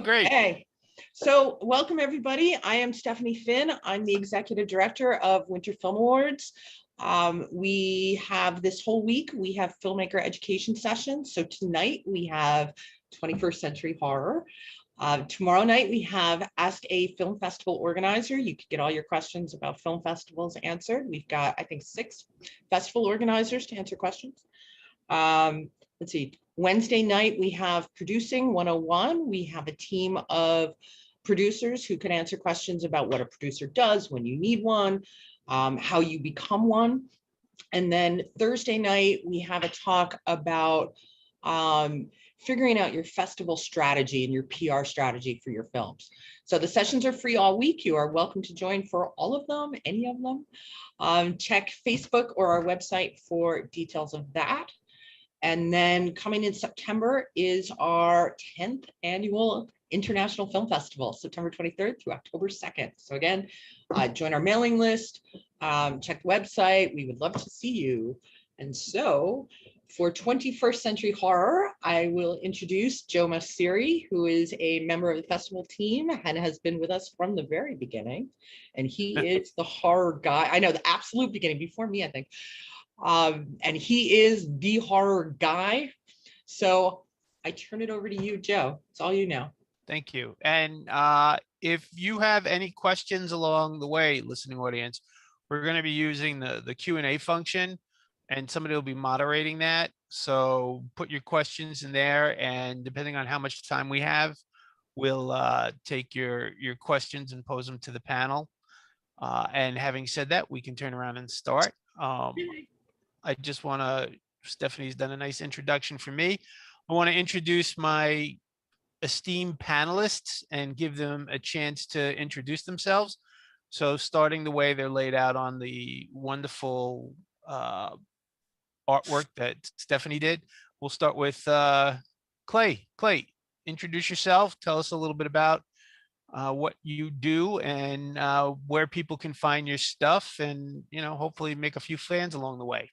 Great. Hey, so welcome everybody. I am Stephanie Finn. I'm the Executive Director of Winter Film Awards. We have this whole week, we have filmmaker education sessions. So tonight we have 21st Century Horror. Tomorrow night we have Ask a Film Festival Organizer. You can get all your questions about film festivals answered. We've got, I think, 6 festival organizers to answer questions. Let's see. Wednesday night, we have Producing 101. We have a team of producers who can answer questions about what a producer does, when you need one, how you become one. And then Thursday night, we have a talk about figuring out your festival strategy and your PR strategy for your films. So the sessions are free all week. You are welcome to join for all of them, any of them. Check Facebook or our website for details of that. And then coming in September is our 10th annual International Film Festival, September 23rd through October 2nd. So again, join our mailing list, check the website. We would love to see you. And so for 21st Century Horror, I will introduce Joe Massiri, who is a member of the festival team and has been with us from the very beginning. And he is the horror guy. I know, the absolute beginning, before me, I think. And he is the horror guy. So I turn it over to you, Joe. It's all you know. Thank you. And if you have any questions along the way, listening audience, we're going to be using the Q&A function, and somebody will be moderating that. So put your questions in there, and depending on how much time we have, we'll take your questions and pose them to the panel. And having said that, we can turn around and start. I just want to, Stephanie's done a nice introduction for me. I want to introduce my esteemed panelists and give them a chance to introduce themselves. So starting the way they're laid out on the wonderful artwork that Stephanie did, we'll start with Clay. Clay, introduce yourself. Tell us a little bit about what you do and where people can find your stuff, and hopefully make a few fans along the way.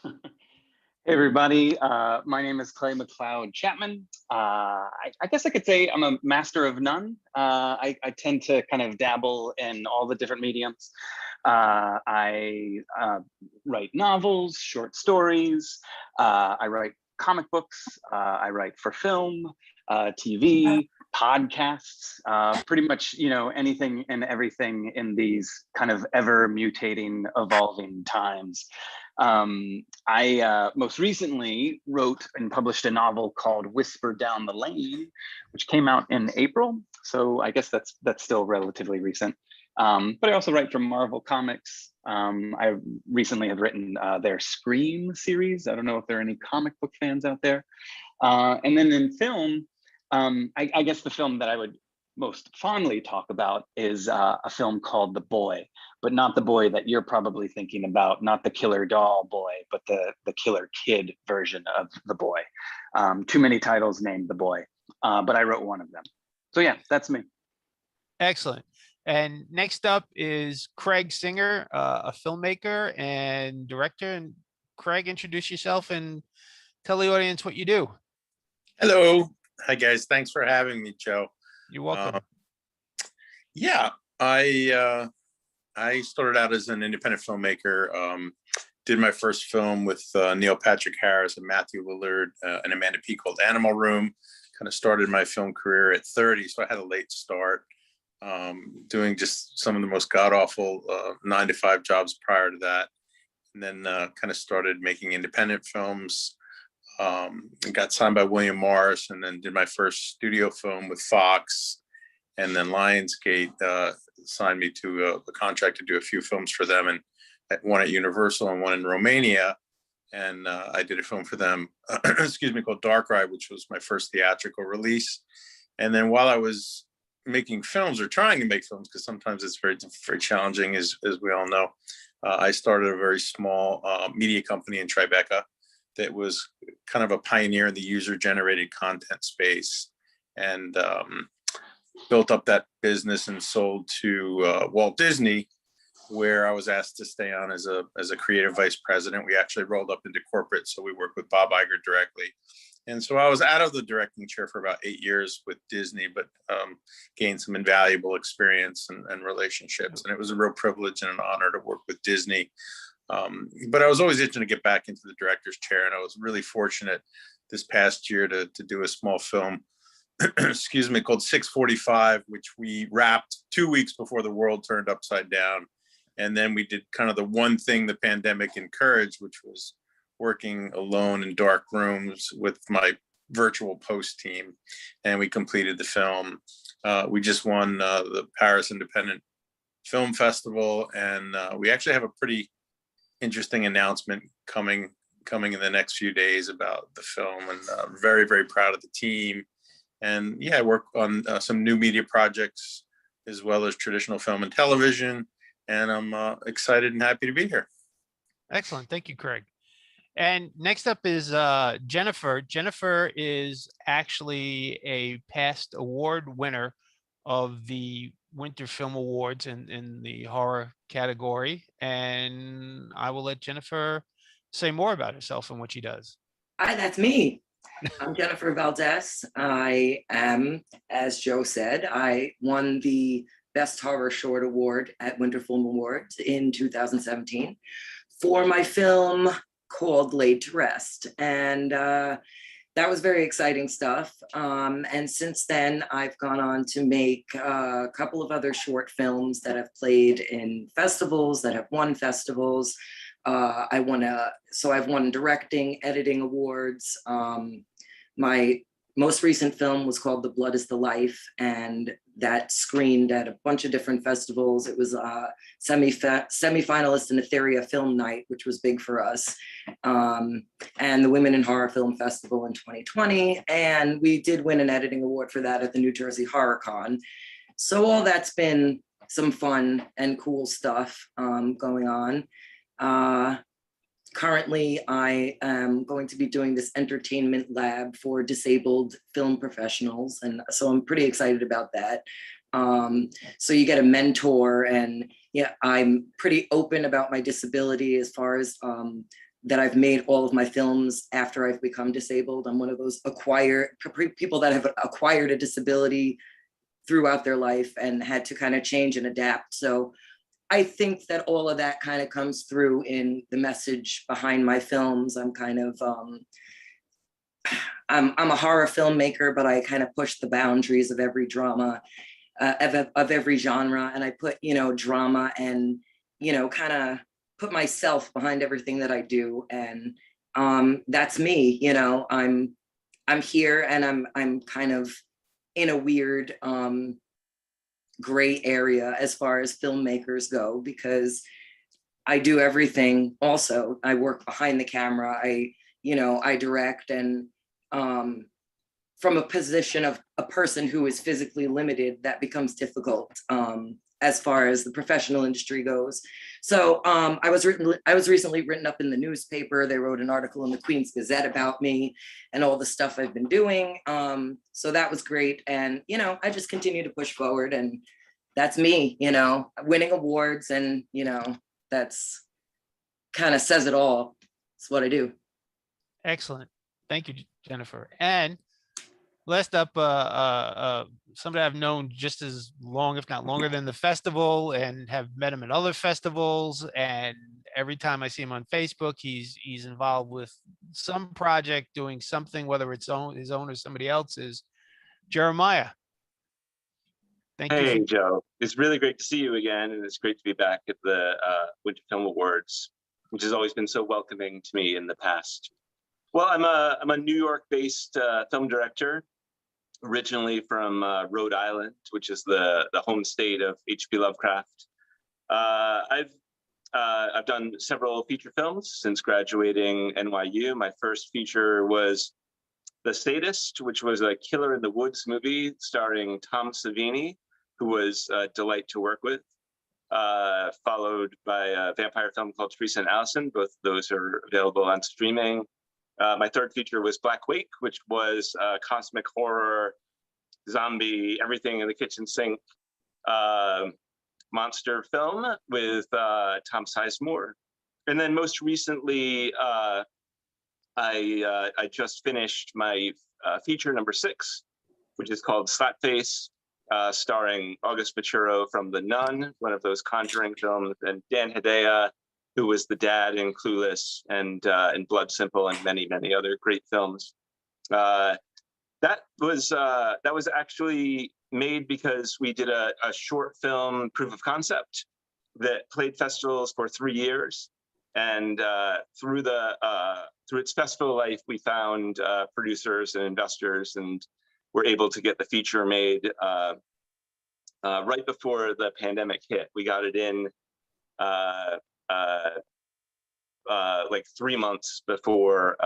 Hey everybody, my name is Clay Macleod Chapman. I guess I could say I'm a master of none. I tend to kind of dabble in all the different mediums. I write novels, short stories, I write comic books, I write for film, TV, podcasts, pretty much, anything and everything in these kind of ever mutating, evolving times. I most recently wrote and published a novel called Whisper Down the Lane, which came out in April. So I guess that's still relatively recent. But I also write for Marvel Comics. I recently have written their Scream series. I don't know if there are any comic book fans out there. And then in film, I guess the film that I would most fondly talk about is a film called The Boy, but not the boy that you're probably thinking about, not the killer doll boy, but the killer kid version of The Boy. Too many titles named The Boy, but I wrote one of them. So yeah, that's me. Excellent. And next up is Craig Singer, a filmmaker and director. And Craig, introduce yourself and tell the audience what you do. Hello. Hi, guys. Thanks for having me, Joe. You're welcome. Yeah, I started out as an independent filmmaker. Did my first film with Neil Patrick Harris and Matthew Lillard and Amanda P called Animal Room. Kind of started my film career at 30, so I had a late start, doing just some of the most god-awful 9-to-5 jobs prior to that. And then kind of started making independent films. Got signed by William Morrison, and then did my first studio film with Fox, and then Lionsgate signed me to a contract to do a few films for them, and one at Universal and one in Romania. And I did a film for them, excuse me, called Dark Ride, which was my first theatrical release. And then while I was making films, or trying to make films, because sometimes it's very, very challenging, as we all know, I started a very small media company in Tribeca that was kind of a pioneer in the user-generated content space, and built up that business and sold to Walt Disney, where I was asked to stay on as a creative vice president. We actually rolled up into corporate, so we worked with Bob Iger directly. And so I was out of the directing chair for about 8 years with Disney, but gained some invaluable experience and relationships. And it was a real privilege and an honor to work with Disney. But I was always itching to get back into the director's chair. And I was really fortunate this past year to do a small film, excuse me, called 645, which we wrapped 2 weeks before the world turned upside down. And then we did kind of the one thing the pandemic encouraged, which was working alone in dark rooms with my virtual post team. And we completed the film. We just won the Paris Independent Film Festival. And we actually have a pretty interesting announcement coming in the next few days about the film, and very, very proud of the team. And yeah, I work on some new media projects as well as traditional film and television. And I'm excited and happy to be here. Excellent. Thank you, Craig. And next up is Jennifer. Jennifer is actually a past award winner of the Winter Film Awards in the horror category. And I will let Jennifer say more about herself and what she does. Hi, that's me. I'm Jennifer Valdez. I am, as Joe said, I won the Best Horror Short Award at Winter Film Awards in 2017 for my film called Laid to Rest. And that was very exciting stuff. And since then, I've gone on to make a couple of other short films that have played in festivals, that have won festivals. I've won directing, editing awards. My most recent film was called The Blood is the Life, and that screened at a bunch of different festivals. It was a semi-finalist in Etheria Film Night, which was big for us, and the Women in Horror Film Festival in 2020. And we did win an editing award for that at the New Jersey Horror Con. So all that's been some fun and cool stuff going on. Currently, I am going to be doing this entertainment lab for disabled film professionals. And so I'm pretty excited about that. So you get a mentor, and yeah, I'm pretty open about my disability as far as that I've made all of my films after I've become disabled. I'm one of those people that have acquired a disability throughout their life and had to kind of change and adapt. So I think that all of that kind of comes through in the message behind my films. I'm kind of, I'm a horror filmmaker, but I kind of push the boundaries of every drama, of every genre. And I put, drama and, kind of put myself behind everything that I do. And that's me, I'm here, and I'm kind of in a weird, gray area as far as filmmakers go, because I do everything. Also, I work behind the camera. I direct, and from a position of a person who is physically limited, that becomes difficult as far as the professional industry goes. So I was recently written up in the newspaper. They wrote an article in the Queen's Gazette about me and all the stuff I've been doing. So that was great. And, I just continue to push forward, and that's me, winning awards, and, that's kind of says it all. It's what I do. Excellent. Thank you, Jennifer. And last up, somebody I've known just as long, if not longer, than the festival, and have met him at other festivals. And every time I see him on Facebook, he's involved with some project, doing something, whether it's his own or somebody else's. Jeremiah. Thank you. Hey, Joe. It's really great to see you again, and it's great to be back at the Winter Film Awards, which has always been so welcoming to me in the past. Well, I'm a New York-based film director, originally from Rhode Island, which is the home state of H.P. Lovecraft. I've done several feature films since graduating NYU. My first feature was The Sadist, which was a Killer in the Woods movie starring Tom Savini, who was a delight to work with, followed by a vampire film called Teresa and Allison. Both of those are available on streaming. My third feature was Black Wake, which was a cosmic horror, zombie, everything in the kitchen sink monster film with Tom Sizemore. And then most recently, I just finished my feature number 6, which is called Slapface, starring August Maturo from The Nun, one of those Conjuring films, and Dan Hedaya, who was the dad in Clueless and in Blood Simple and many, many other great films. That was actually made because we did a short film proof of concept that played festivals for 3 years, and through its festival life, we found producers and investors, and were able to get the feature made right before the pandemic hit. We got it in like 3 months before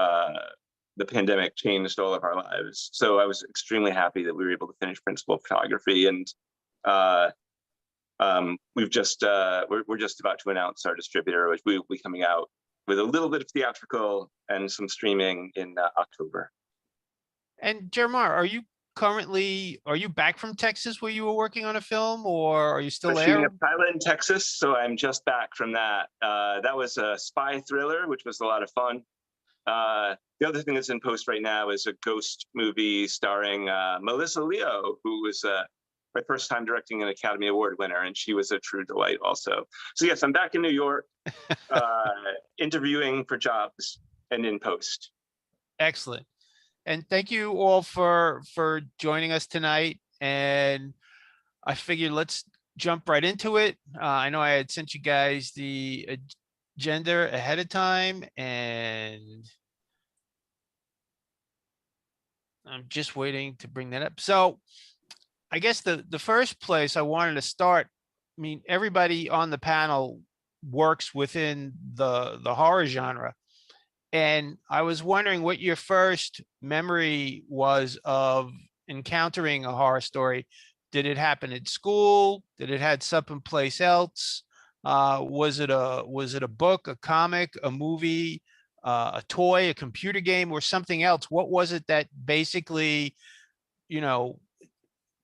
the pandemic changed all of our lives. So I was extremely happy that we were able to finish principal photography, and we're just about to announce our distributor, which will be coming out with a little bit of theatrical and some streaming in October. And Jeremiah, are you back from Texas where you were working on a film, or are you still I was there? shooting a pilot in Texas, so I'm just back from that. That was a spy thriller, which was a lot of fun. The other thing that's in post right now is a ghost movie starring Melissa Leo, who was my first time directing an Academy Award winner, and she was a true delight also. So yes, I'm back in New York, interviewing for jobs and in post. Excellent. And thank you all for joining us tonight. And I figured let's jump right into it. I know I had sent you guys the agenda ahead of time, and I'm just waiting to bring that up. So I guess the first place I wanted to start, I mean, everybody on the panel works within the horror genre. And I was wondering what your first memory was of encountering a horror story. Did it happen at school? Did it had someplace else? Was it a book, a comic, a movie, a toy, a computer game, or something else? What was it that basically,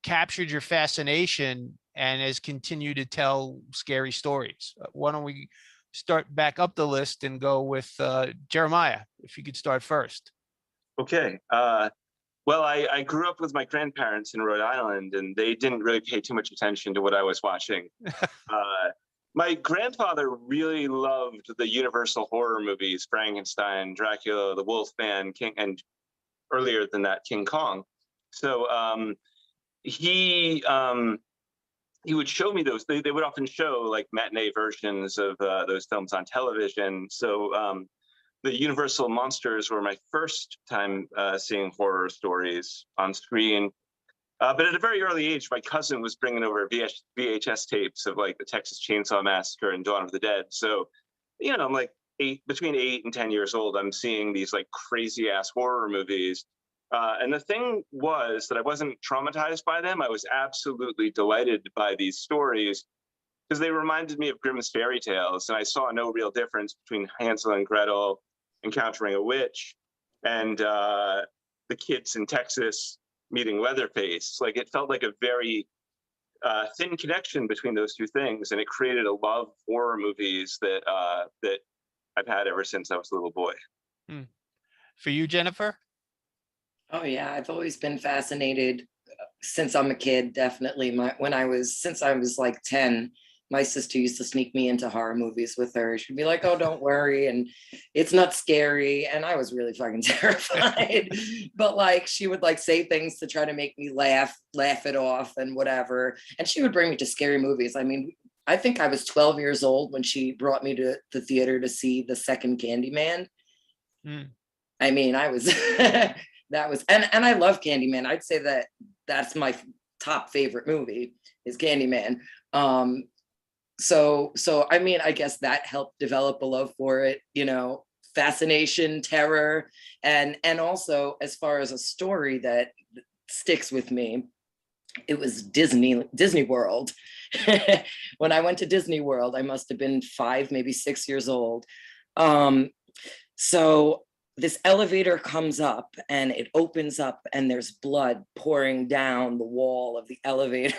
captured your fascination and has continued to tell scary stories? Why don't we start back up the list and go with Jeremiah, if you could start first. Okay. Well, I grew up with my grandparents in Rhode Island, and they didn't really pay too much attention to what I was watching. My grandfather really loved the Universal horror movies, Frankenstein, Dracula, the Wolfman, King, and earlier than that, King Kong. So he would show me those. They would often show like matinee versions of those films on television. So the Universal monsters were my first time seeing horror stories on screen. But at a very early age, my cousin was bringing over VHS tapes of like the Texas Chainsaw Massacre and Dawn of the Dead. So, I'm like between 8 and 10 years old, I'm seeing these like crazy ass horror movies. And the thing was that I wasn't traumatized by them. I was absolutely delighted by these stories because they reminded me of Grimm's fairy tales. And I saw no real difference between Hansel and Gretel encountering a witch and the kids in Texas meeting Leatherface. Like, it felt like a very thin connection between those two things. And it created a love for horror movies that I've had ever since I was a little boy. For you, Jennifer? Oh yeah, I've always been fascinated since I'm a kid. Definitely, since I was like 10, my sister used to sneak me into horror movies with her. She'd be like, "Oh, don't worry, and it's not scary," and I was really fucking terrified. But like, she would like say things to try to make me laugh it off, and whatever. And she would bring me to scary movies. I mean, I think I was 12 years old when she brought me to the theater to see the second Candyman. I mean, I was. That was, and I love Candyman. I'd say that's my top favorite movie is Candyman. So I mean, I guess that helped develop a love for it, fascination, terror, and also as far as a story that sticks with me, it was Disney World. When I went to Disney World, I must have been 5, maybe 6 years old. So this elevator comes up and it opens up and there's blood pouring down the wall of the elevator.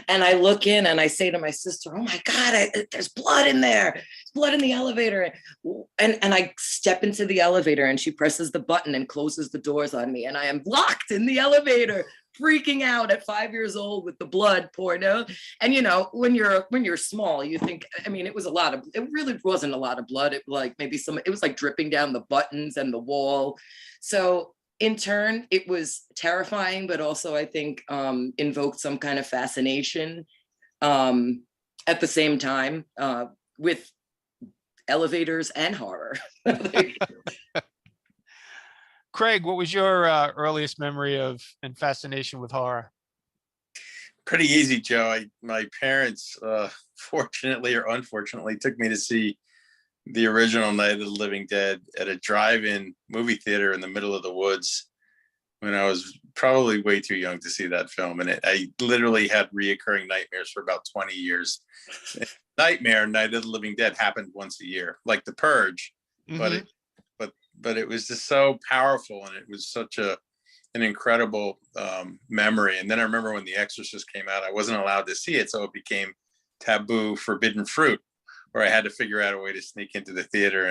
And I look in and I say to my sister, oh my God, there's blood in there. There's blood in the elevator. And I step into the elevator and she presses the button and closes the doors on me. And I am locked in the elevator, freaking out at 5 years old with the blood pouring out. And you know, when you're small, you think, I mean, it really wasn't a lot of blood. It was like dripping down the buttons and the wall. So in turn, it was terrifying, but also I think invoked some kind of fascination at the same time with elevators and horror. Craig, what was your earliest memory of and fascination with horror? Pretty easy, Joe. My parents, fortunately or unfortunately, took me to see the original Night of the Living Dead at a drive-in movie theater in the middle of the woods when I was probably way too young to see that film. And I literally had reoccurring nightmares for about 20 years. Nightmare, Night of the Living Dead happened once a year, like The Purge, but it was just so powerful, and it was such an incredible memory. And then I remember when The Exorcist came out, I wasn't allowed to see it, so it became taboo, forbidden fruit, where I had to figure out a way to sneak into the theater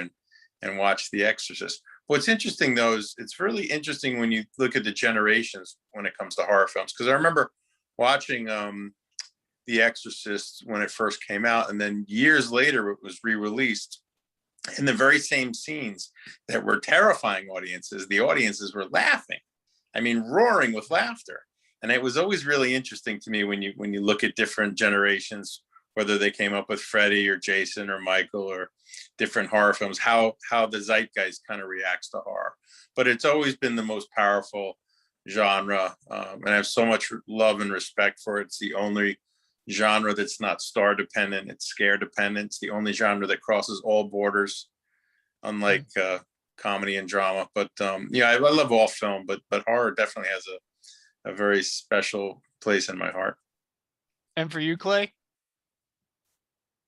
and watch The Exorcist. What's interesting though is it's really interesting when you look at the generations when it comes to horror films, because I remember watching The Exorcist when it first came out, and then years later it was re-released. In the very same scenes that were terrifying audiences, the audiences were laughing. I mean, roaring with laughter. And it was always really interesting to me when you look at different generations, whether they came up with Freddy or Jason or Michael or different horror films, how the zeitgeist kind of reacts to horror. But it's always been the most powerful genre. And I have so much love and respect for it. It's the only genre that's not star dependent, it's scare dependent. It's the only genre that crosses all borders, unlike comedy and drama. But yeah, I love all film, but horror definitely has a very special place in my heart. And for you, Clay?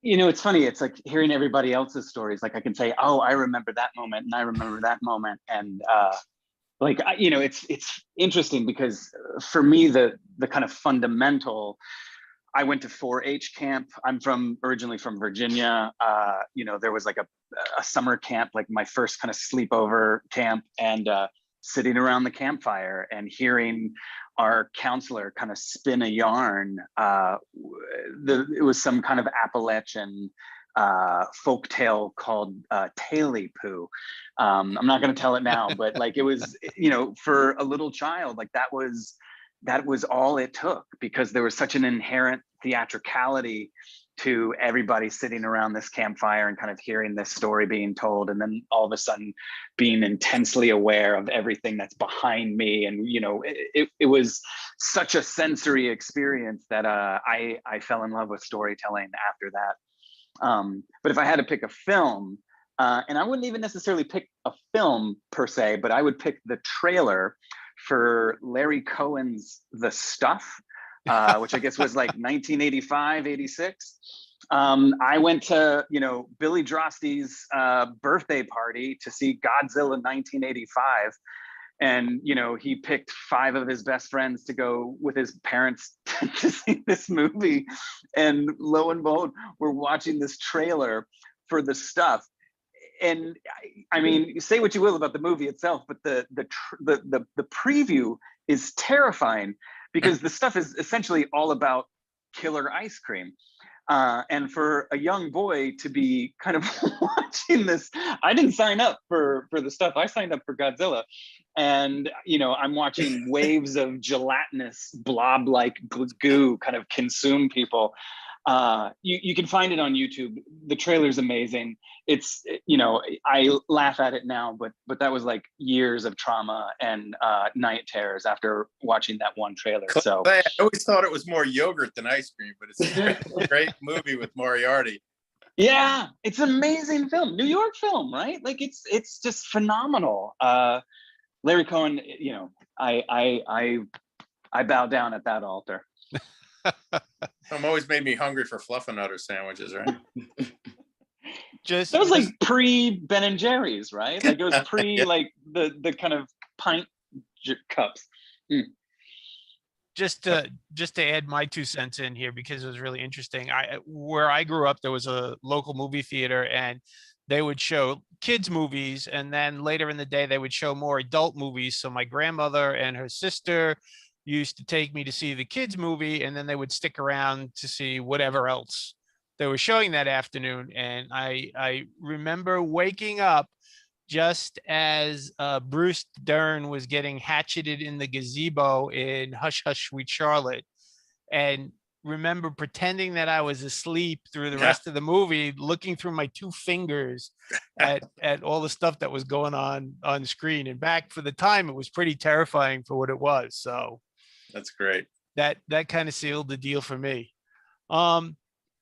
You know, it's funny. It's like hearing everybody else's stories. Like I can say, oh, I remember that moment and I remember that moment. And you know, it's interesting because for me, the kind of fundamental, I went to 4-H camp. I'm originally from Virginia. You know, there was like a summer camp, like my first kind of sleepover camp, and sitting around the campfire and hearing our counselor kind of spin a yarn. It was some kind of Appalachian folk tale called Taily Poo. I'm not going to tell it now, but like it was, you know, for a little child, like that was all it took, because there was such an inherent theatricality to everybody sitting around this campfire and kind of hearing this story being told, and then all of a sudden being intensely aware of everything that's behind me. And you know, it was such a sensory experience that I fell in love with storytelling after that. But if I had to pick a film, and I wouldn't even necessarily pick a film per se, but I would pick the trailer for Larry Cohen's The Stuff, which I guess was like 1985, 86. I went to, you know, Billy Drosty's birthday party to see Godzilla 1985. And, you know, he picked 5 of his best friends to go with his parents to see this movie. And lo and behold, we're watching this trailer for The Stuff. And I mean, say what you will about the movie itself, but the preview is terrifying, because The Stuff is essentially all about killer ice cream. And for a young boy to be kind of watching this, I didn't sign up for The Stuff. I signed up for Godzilla. And, you know, I'm watching waves of gelatinous blob-like goo kind of consume people. You can find it on YouTube. The trailer's amazing. It's, you know, I laugh at it now, but that was like years of trauma and night terrors after watching that one trailer. So I always thought it was more yogurt than ice cream, but it's a great movie with Moriarty. Yeah, it's an amazing film. New York film, right? Like it's just phenomenal. Larry Cohen, you know, I bow down at that altar. Always made me hungry for Fluffernutter sandwiches, right? Just That was like pre Ben and Jerry's, right? Like it was pre like the kind of pint cups. just to add my 2 cents in here because it was really interesting. Where I grew up, there was a local movie theater, and they would show kids movies, and then later in the day they would show more adult movies. So my grandmother and her sister used to take me to see the kids movie, and then they would stick around to see whatever else they were showing that afternoon. And I remember waking up just as Bruce Dern was getting hatcheted in the gazebo in Hush Hush Sweet Charlotte, and remember pretending that I was asleep through the rest of the movie, looking through my 2 fingers at all the stuff that was going on screen. And back for the time, it was pretty terrifying for what it was. So That's great. that kind of sealed the deal for me.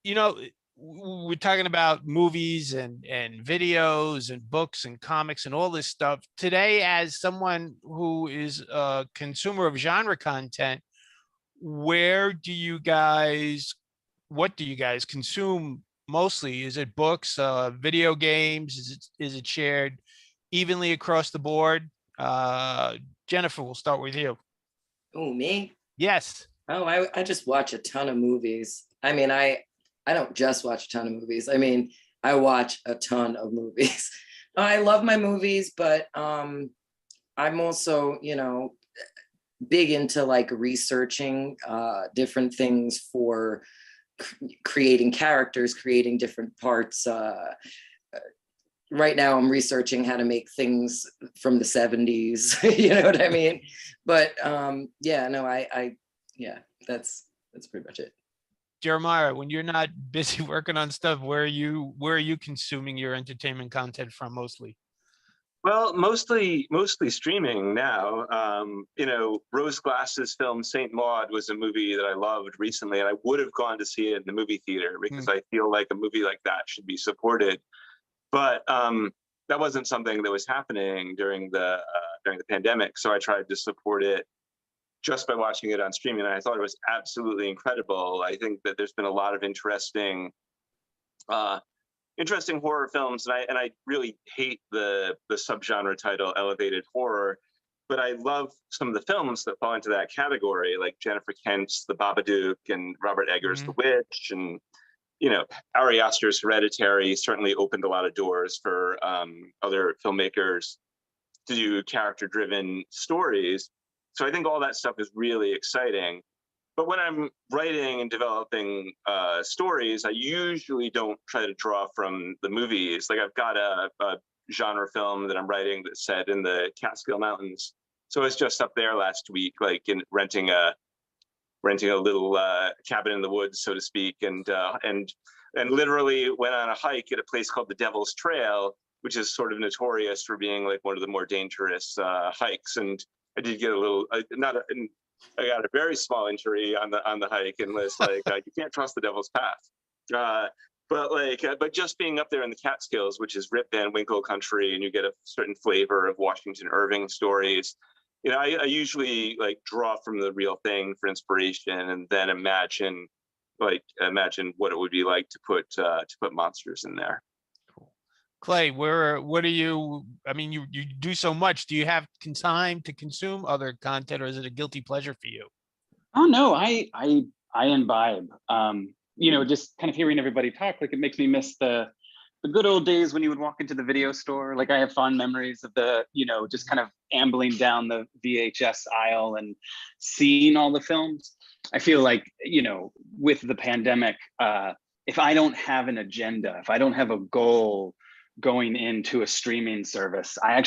You know, we're talking about movies and videos and books and comics and all this stuff today. As someone who is a consumer of genre content, what do you guys consume mostly? Is it books, video games? Is it shared evenly across the board? Jennifer, we'll start with you. Oh, me? Yes. Oh, I just watch a ton of movies. I mean, I don't just watch a ton of movies. I mean, I watch a ton of movies. I love my movies, but I'm also, you know, big into like researching different things for creating characters, creating different parts. Right now I'm researching how to make things from the 70s, you know what I mean? But yeah, no, yeah, that's pretty much it. Jeremiah, when you're not busy working on stuff, where are you consuming your entertainment content from mostly? Well, mostly streaming now. You know, Rose Glass's film Saint Maud was a movie that I loved recently, and I would have gone to see it in the movie theater because I feel like a movie like that should be supported. But that wasn't something that was happening during the pandemic, so I tried to support it just by watching it on streaming, and I thought it was absolutely incredible. I think that there's been a lot of interesting horror films, and I really hate the subgenre title elevated horror, but I love some of the films that fall into that category, like Jennifer Kent's The Babadook and Robert Eggers' The Witch, and you know, Ari Aster's Hereditary certainly opened a lot of doors for other filmmakers to do character-driven stories. So I think all that stuff is really exciting. But when I'm writing and developing stories, I usually don't try to draw from the movies. Like I've got a genre film that I'm writing that's set in the Catskill Mountains. So I was just up there last week, like renting a little cabin in the woods, so to speak, and literally went on a hike at a place called the Devil's Trail, which is sort of notorious for being like one of the more dangerous hikes. And I did get a little, I got a very small injury on the hike, and was like, you can't trust the Devil's Path. But just being up there in the Catskills, which is Rip Van Winkle country, and you get a certain flavor of Washington Irving stories. You know, I usually like draw from the real thing for inspiration, and then imagine what it would be like to put monsters in there. Clay, what are you? I mean, you do so much. Do you have time to consume other content, or is it a guilty pleasure for you? Oh no, I imbibe. You know, just kind of hearing everybody talk, like it makes me miss the good old days when you would walk into the video store. Like I have fond memories of just kind of ambling down the VHS aisle and seeing all the films. I feel like, with the pandemic, if I don't have an agenda, if I don't have a goal going into a streaming service, I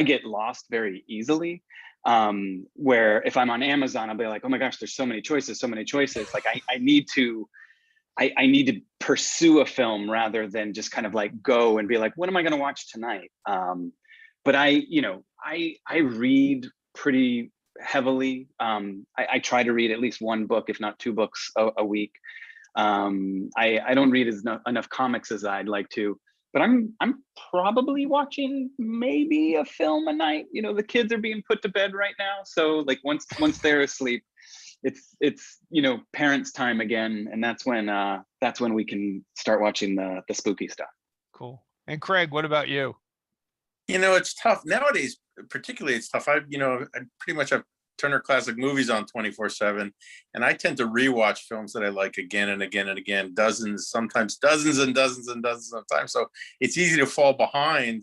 get lost very easily. Where if I'm on Amazon, I'll be like, oh my gosh, there's so many choices. Like I need to pursue a film rather than just kind of like go and be like, what am I going to watch tonight? But I read pretty heavily. I try to read at least one book, if not two books a week. I don't read enough comics as I'd like to, but I'm probably watching maybe a film a night. The kids are being put to bed right now, so like once they're asleep, it's parents' time again, and that's when we can start watching the spooky stuff. Cool. And Craig, what about you? It's tough nowadays. Particularly, it's tough. I pretty much have Turner Classic Movies on 24/7, and I tend to rewatch films that I like again and again and again, sometimes dozens and dozens and dozens of times. So it's easy to fall behind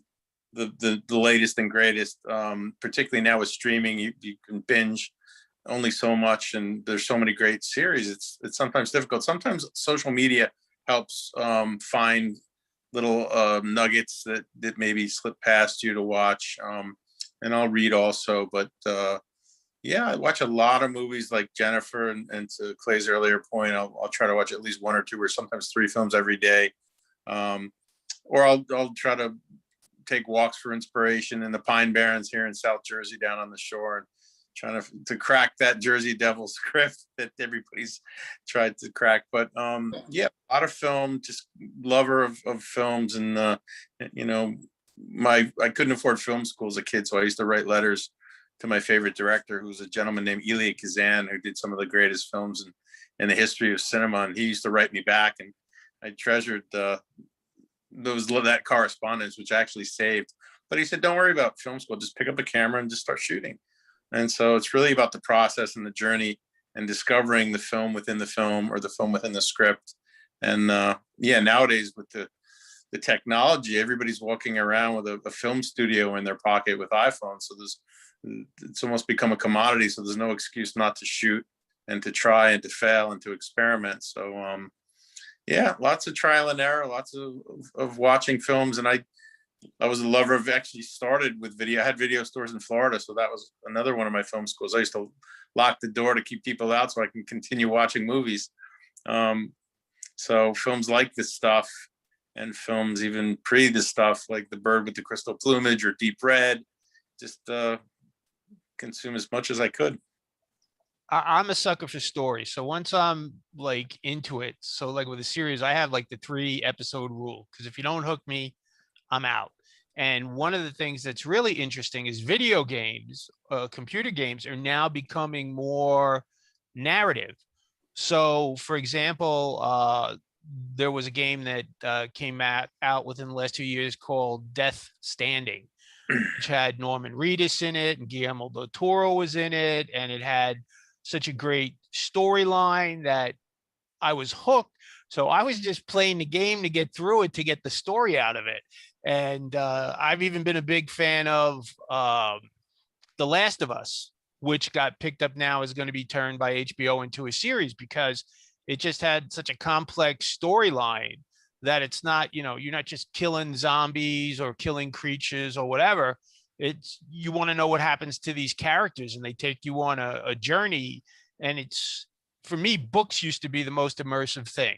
the latest and greatest. Particularly now with streaming, you can binge only so much, and there's so many great series. It's sometimes difficult. Sometimes social media helps find little nuggets that maybe slip past you to watch. And I'll read also, but yeah, I watch a lot of movies like Jennifer, and to Clay's earlier point, I'll try to watch at least 1 or 2 or sometimes 3 films every day. Or I'll try to take walks for inspiration in the Pine Barrens here in South Jersey down on the shore, and trying to crack that Jersey Devil script that everybody's tried to crack. But yeah, a lot of film, just lover of films. And I couldn't afford film school as a kid, so I used to write letters to my favorite director, who's a gentleman named Elia Kazan, who did some of the greatest films in the history of cinema. And he used to write me back, and I treasured that correspondence, which I actually saved. But he said, don't worry about film school, just pick up a camera and just start shooting. And so it's really about the process and the journey and discovering the film within the film, or the film within the script. And yeah, nowadays with the technology, everybody's walking around with a film studio in their pocket with iPhones. So it's almost become a commodity. So there's no excuse not to shoot and to try and to fail and to experiment. So yeah, lots of trial and error, lots of watching films. And I was a lover of, actually started with video. I had video stores in Florida, so that was another one of my film schools. I used to lock the door to keep people out so I can continue watching movies. So films like this stuff, and films even pre this stuff, like The Bird with the Crystal Plumage or Deep Red, just consume as much as I could. I'm a sucker for stories. So once I'm like into it, so like with a series, I have like the 3-episode rule, because if you don't hook me, I'm out. And one of the things that's really interesting is video games, computer games are now becoming more narrative. So for example, there was a game that came out within the last 2 years called Death Standing, which had Norman Reedus in it, and Guillermo del Toro was in it. And it had such a great storyline that I was hooked. So I was just playing the game to get through it, to get the story out of it. And I've even been a big fan of The Last of Us, which got picked up now, is going to be turned by HBO into a series, because it just had such a complex storyline that it's not, you're not just killing zombies or killing creatures or whatever. It's, you want to know what happens to these characters, and they take you on a journey. And it's, for me, books used to be the most immersive thing,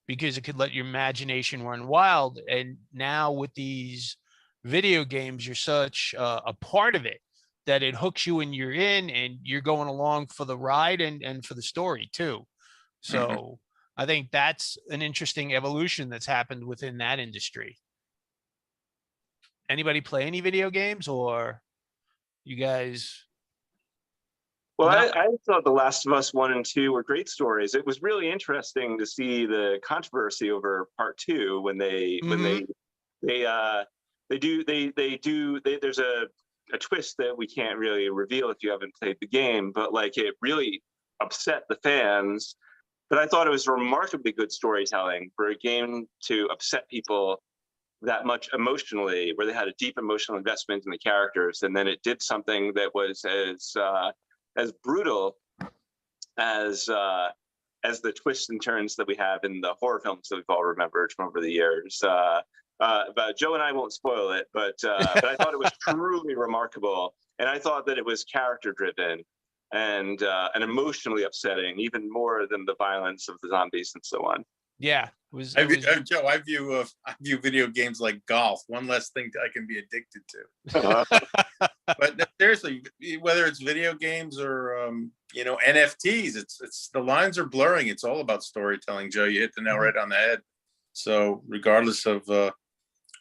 because it could let your imagination run wild. And now with these video games, you're such a part of it that it hooks you, and you're in, and you're going along for the ride and for the story too. So I think that's an interesting evolution that's happened within that industry. Anybody play any video games, or you guys? Well, I thought The Last of Us 1 and 2 were great stories. It was really interesting to see the controversy over part 2 when there's a twist that we can't really reveal if you haven't played the game, but like it really upset the fans. But I thought it was remarkably good storytelling for a game to upset people that much emotionally, where they had a deep emotional investment in the characters, and then it did something that was as brutal as the twists and turns that we have in the horror films that we've all remembered from over the years. But Joe and I won't spoil it, but I thought it was truly remarkable, and I thought that it was character driven and emotionally upsetting, even more than the violence of the zombies and so on. Yeah, Joe, I view video games like golf. One less thing I can be addicted to. But seriously, whether it's video games or NFTs, it's the lines are blurring. It's all about storytelling. Joe, you hit the nail right on the head. So regardless of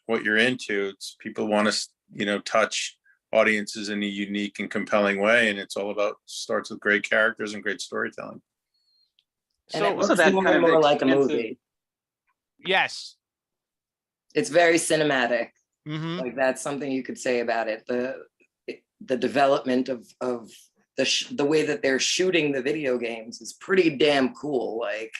what you're into, it's people want to touch audiences in a unique and compelling way, and it's all about, starts with great characters and great storytelling. And it looks more like a movie. Yes. It's very cinematic. Mhm. Like that's something you could say about it. The development of the way that they're shooting the video games is pretty damn cool. Like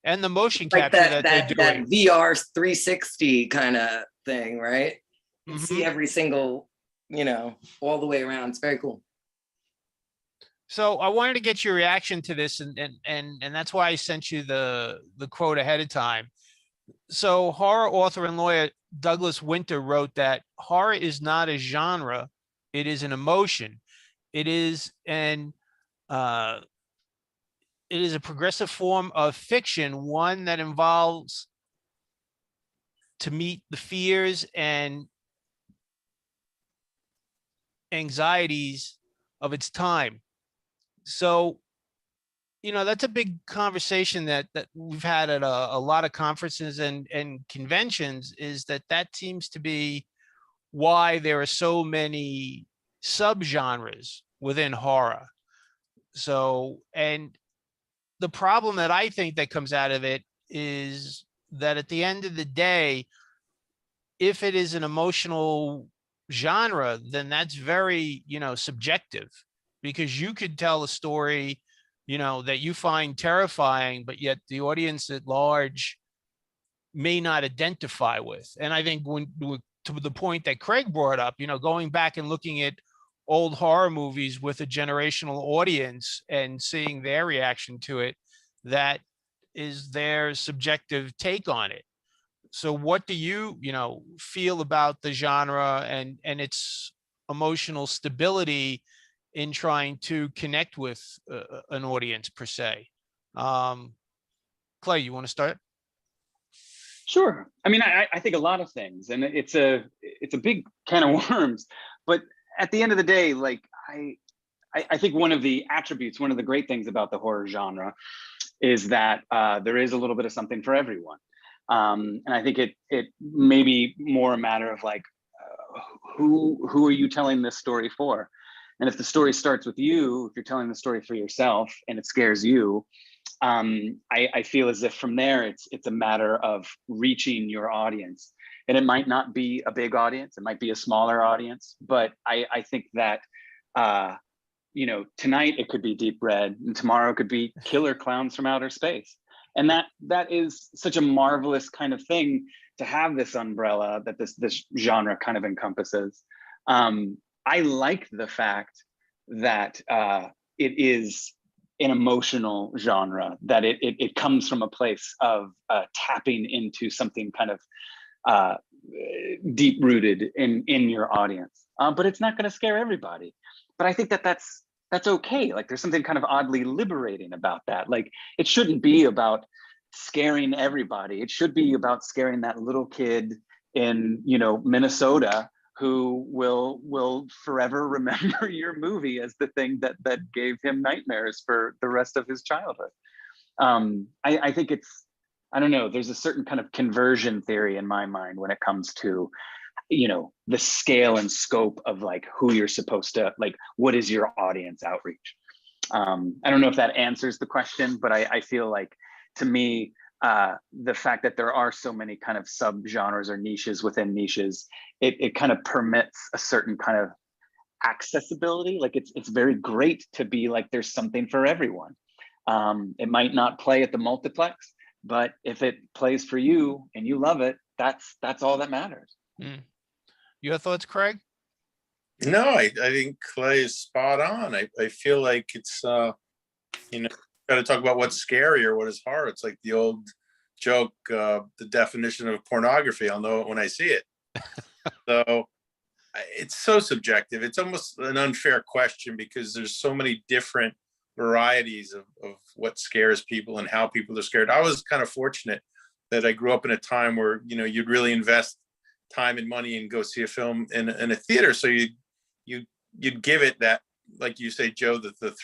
And the motion like capture that that they're doing. VR 360 kind of thing, right? You can see Mhm. every single, all the way around. It's very cool. So I wanted to get your reaction to this, and that's why I sent you the quote ahead of time. So horror author and lawyer Douglas Winter wrote that horror is not a genre, it is an emotion. It is it is a progressive form of fiction, one that involves to meet the fears and anxieties of its time. So, that's a big conversation that we've had at a lot of conferences and conventions, is that seems to be why there are so many subgenres within horror. So, and the problem that I think that comes out of it is that at the end of the day, if it is an emotional genre, then that's very, subjective, because you could tell a story, that you find terrifying, but yet the audience at large may not identify with. And I think when to the point that Craig brought up, going back and looking at old horror movies with a generational audience and seeing their reaction to it, that is their subjective take on it. So what do you, feel about the genre and its emotional stability in trying to connect with an audience per se? Clay, you want to start? Sure. I mean, I think a lot of things, and it's a big can of worms. But at the end of the day, like I think one of the attributes, one of the great things about the horror genre is that there is a little bit of something for everyone. And I think it may be more a matter of like, who are you telling this story for? And if the story starts with you, if you're telling the story for yourself and it scares you, I feel as if from there it's a matter of reaching your audience. And it might not be a big audience, it might be a smaller audience, but I think that tonight it could be Deep Red, and tomorrow it could be Killer Clowns from Outer Space. And that is such a marvelous kind of thing to have this umbrella that this genre kind of encompasses. I like the fact that it is an emotional genre, that it comes from a place of tapping into something kind of deep rooted in your audience. But it's not going to scare everybody. But I think that's okay. Like there's something kind of oddly liberating about that. Like it shouldn't be about scaring everybody. It should be about scaring that little kid in Minnesota who will forever remember your movie as the thing that gave him nightmares for the rest of his childhood. I think I don't know, there's a certain kind of conversion theory in my mind when it comes to the scale and scope of like who you're supposed to, like, what is your audience outreach? I don't know if that answers the question, but I feel like, to me, the fact that there are so many kind of subgenres or niches within niches, it kind of permits a certain kind of accessibility. Like it's very great to be like, there's something for everyone. It might not play at the multiplex, but if it plays for you and you love it, that's all that matters. Your thoughts, Craig? No, I think Clay is spot on. I feel like it's got to talk about what's scary or what is horror. It's like the old joke, the definition of pornography. I'll know it when I see it. So it's so subjective. It's almost an unfair question because there's so many different varieties of what scares people and how people are scared. I was kind of fortunate that I grew up in a time where, you'd really invest time and money and go see a film in a theater. So you'd give it that, like you say, Joe, the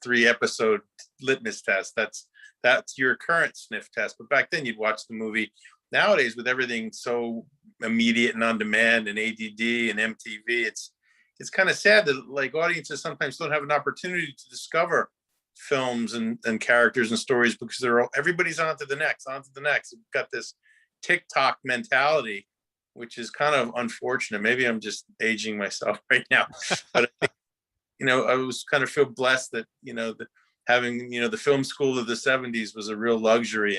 three episode litmus test. That's your current sniff test. But back then you'd watch the movie. Nowadays, with everything so immediate and on demand and ADD and MTV, it's kind of sad that like audiences sometimes don't have an opportunity to discover films and characters and stories because everybody's on to the next. We've got this TikTok mentality, which is kind of unfortunate. Maybe I'm just aging myself right now, but I was kind of feel blessed that, having, the film school of the 70s was a real luxury.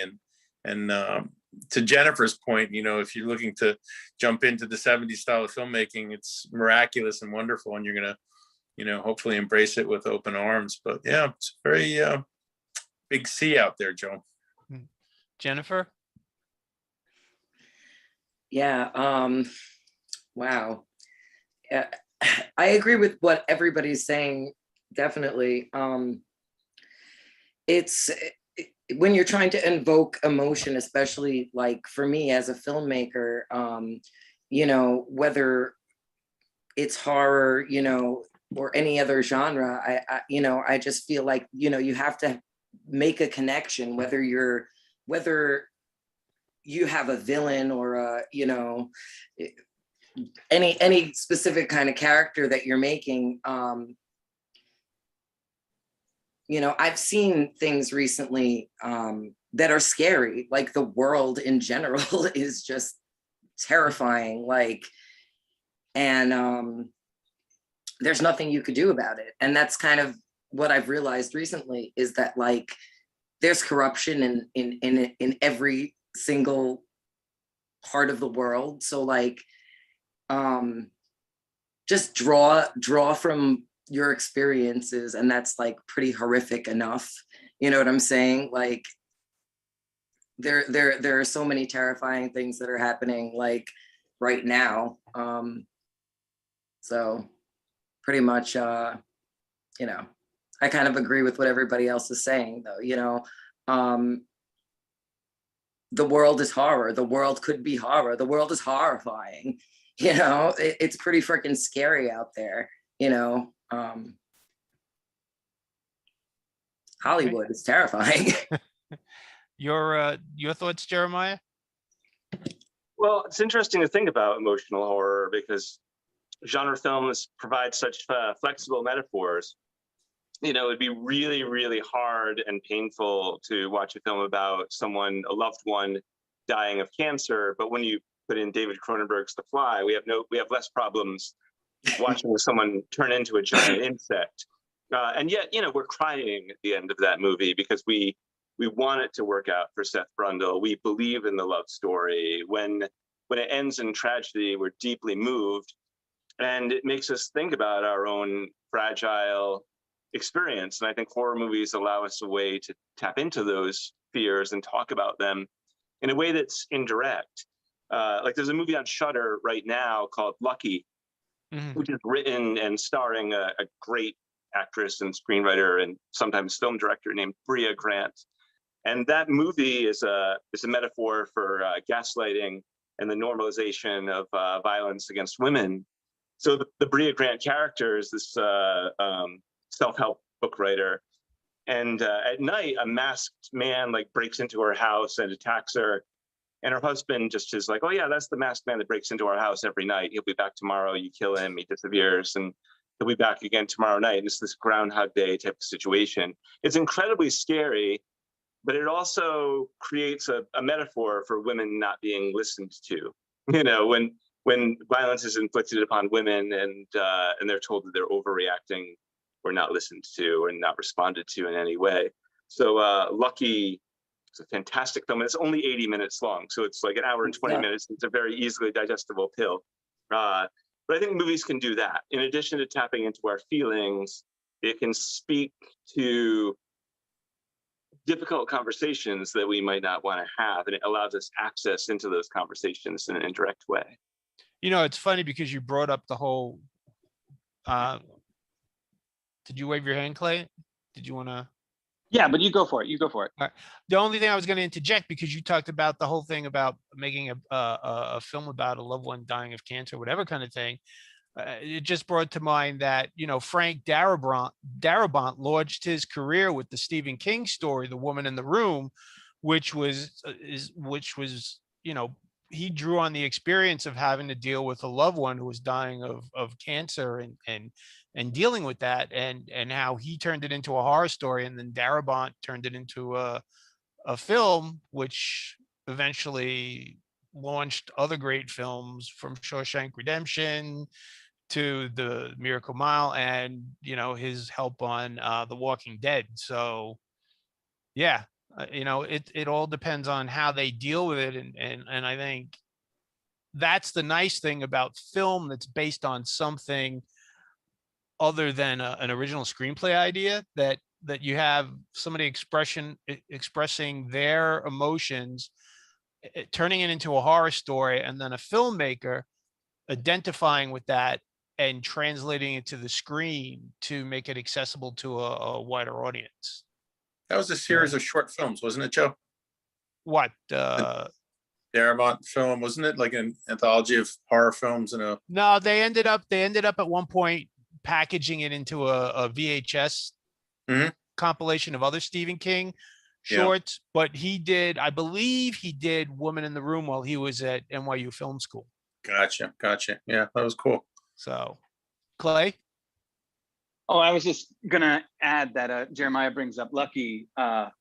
And to Jennifer's point, if you're looking to jump into the 70s style of filmmaking, it's miraculous and wonderful. And you're going to, hopefully embrace it with open arms. But yeah, it's a very big sea out there, Joe. Jennifer? Yeah. Wow. I agree with what everybody's saying. Definitely. It's when you're trying to invoke emotion, especially like for me as a filmmaker, whether it's horror, or any other genre, I just feel like, you have to make a connection, whether you have a villain or any specific kind of character that you're making. I've seen things recently that are scary, like the world in general is just terrifying, and there's nothing you could do about it. And that's kind of what I've realized recently, is that there's corruption in every single part of the world. So just draw from your experiences, and that's pretty horrific enough. You know what I'm saying? There are so many terrifying things that are happening right now. So pretty much, I kind of agree with what everybody else is saying, though. The world is horror. The world could be horror. The world is horrifying. It's pretty freaking scary out there. Hollywood is terrifying. Your thoughts, Jeremiah? Well, it's interesting to think about emotional horror because genre films provide such flexible metaphors. It'd be really, really hard and painful to watch a film about a loved one dying of cancer. But when you put in David Cronenberg's The Fly, we have less problems watching someone turn into a giant insect. And yet, we're crying at the end of that movie because we want it to work out for Seth Brundle. We believe in the love story. When it ends in tragedy, we're deeply moved. And it makes us think about our own fragile experience. And I think horror movies allow us a way to tap into those fears and talk about them in a way that's indirect. There's a movie on Shudder right now called Lucky, which is written and starring a great actress and screenwriter and sometimes film director named Brea Grant. And that movie is a metaphor for gaslighting and the normalization of violence against women. So the Brea Grant character is this self-help book writer. And at night, a masked man breaks into her house and attacks her. And her husband just is like, oh yeah, that's the masked man that breaks into our house every night. He'll be back tomorrow. You kill him, he disappears, and he'll be back again tomorrow night. And it's this Groundhog Day type of situation. It's incredibly scary, but it also creates a metaphor for women not being listened to. When violence is inflicted upon women and they're told that they're overreacting or not listened to or not responded to in any way. So Lucky is a fantastic film. It's only 80 minutes long, so it's an hour and 20 minutes. It's a very easily digestible pill. But I think movies can do that. In addition to tapping into our feelings, it can speak to difficult conversations that we might not want to have, and it allows us access into those conversations in an indirect way. It's funny because you brought up the whole did you wave your hand, Clay? Did you want to? Yeah, but you go for it. All right. The only thing I was going to interject, because you talked about the whole thing about making a film about a loved one dying of cancer, whatever kind of thing. It just brought to mind that, Frank Darabont launched his career with the Stephen King story, The Woman in the Room, which was, he drew on the experience of having to deal with a loved one who was dying of cancer and dealing with that, and how he turned it into a horror story, and then Darabont turned it into a film, which eventually launched other great films from Shawshank Redemption to The Miracle Mile, and his help on The Walking Dead. So yeah, it all depends on how they deal with it, and I think that's the nice thing about film that's based on something other than an original screenplay idea, that you have somebody expressing their emotions, turning it into a horror story, and then a filmmaker identifying with that and translating it to the screen to make it accessible to a wider audience. That was a series of short films, wasn't it, Joe? What? Darabont film, wasn't it? Like an anthology of horror films and a. No, they ended up at one point packaging it into a VHS compilation of other Stephen King shorts. But I believe he did Woman in the Room while he was at NYU Film School. Gotcha. Yeah, that was cool. So, Clay? Oh, I was just gonna add that Jeremiah brings up Lucky.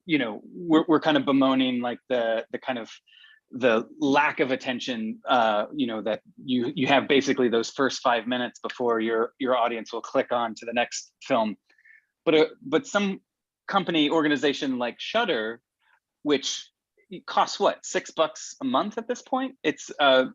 We're kind of bemoaning like the kind of the lack of attention, that you have basically those first 5 minutes before your audience will click on to the next film. But some organization like Shudder, which costs what, $6 a month at this point? It's an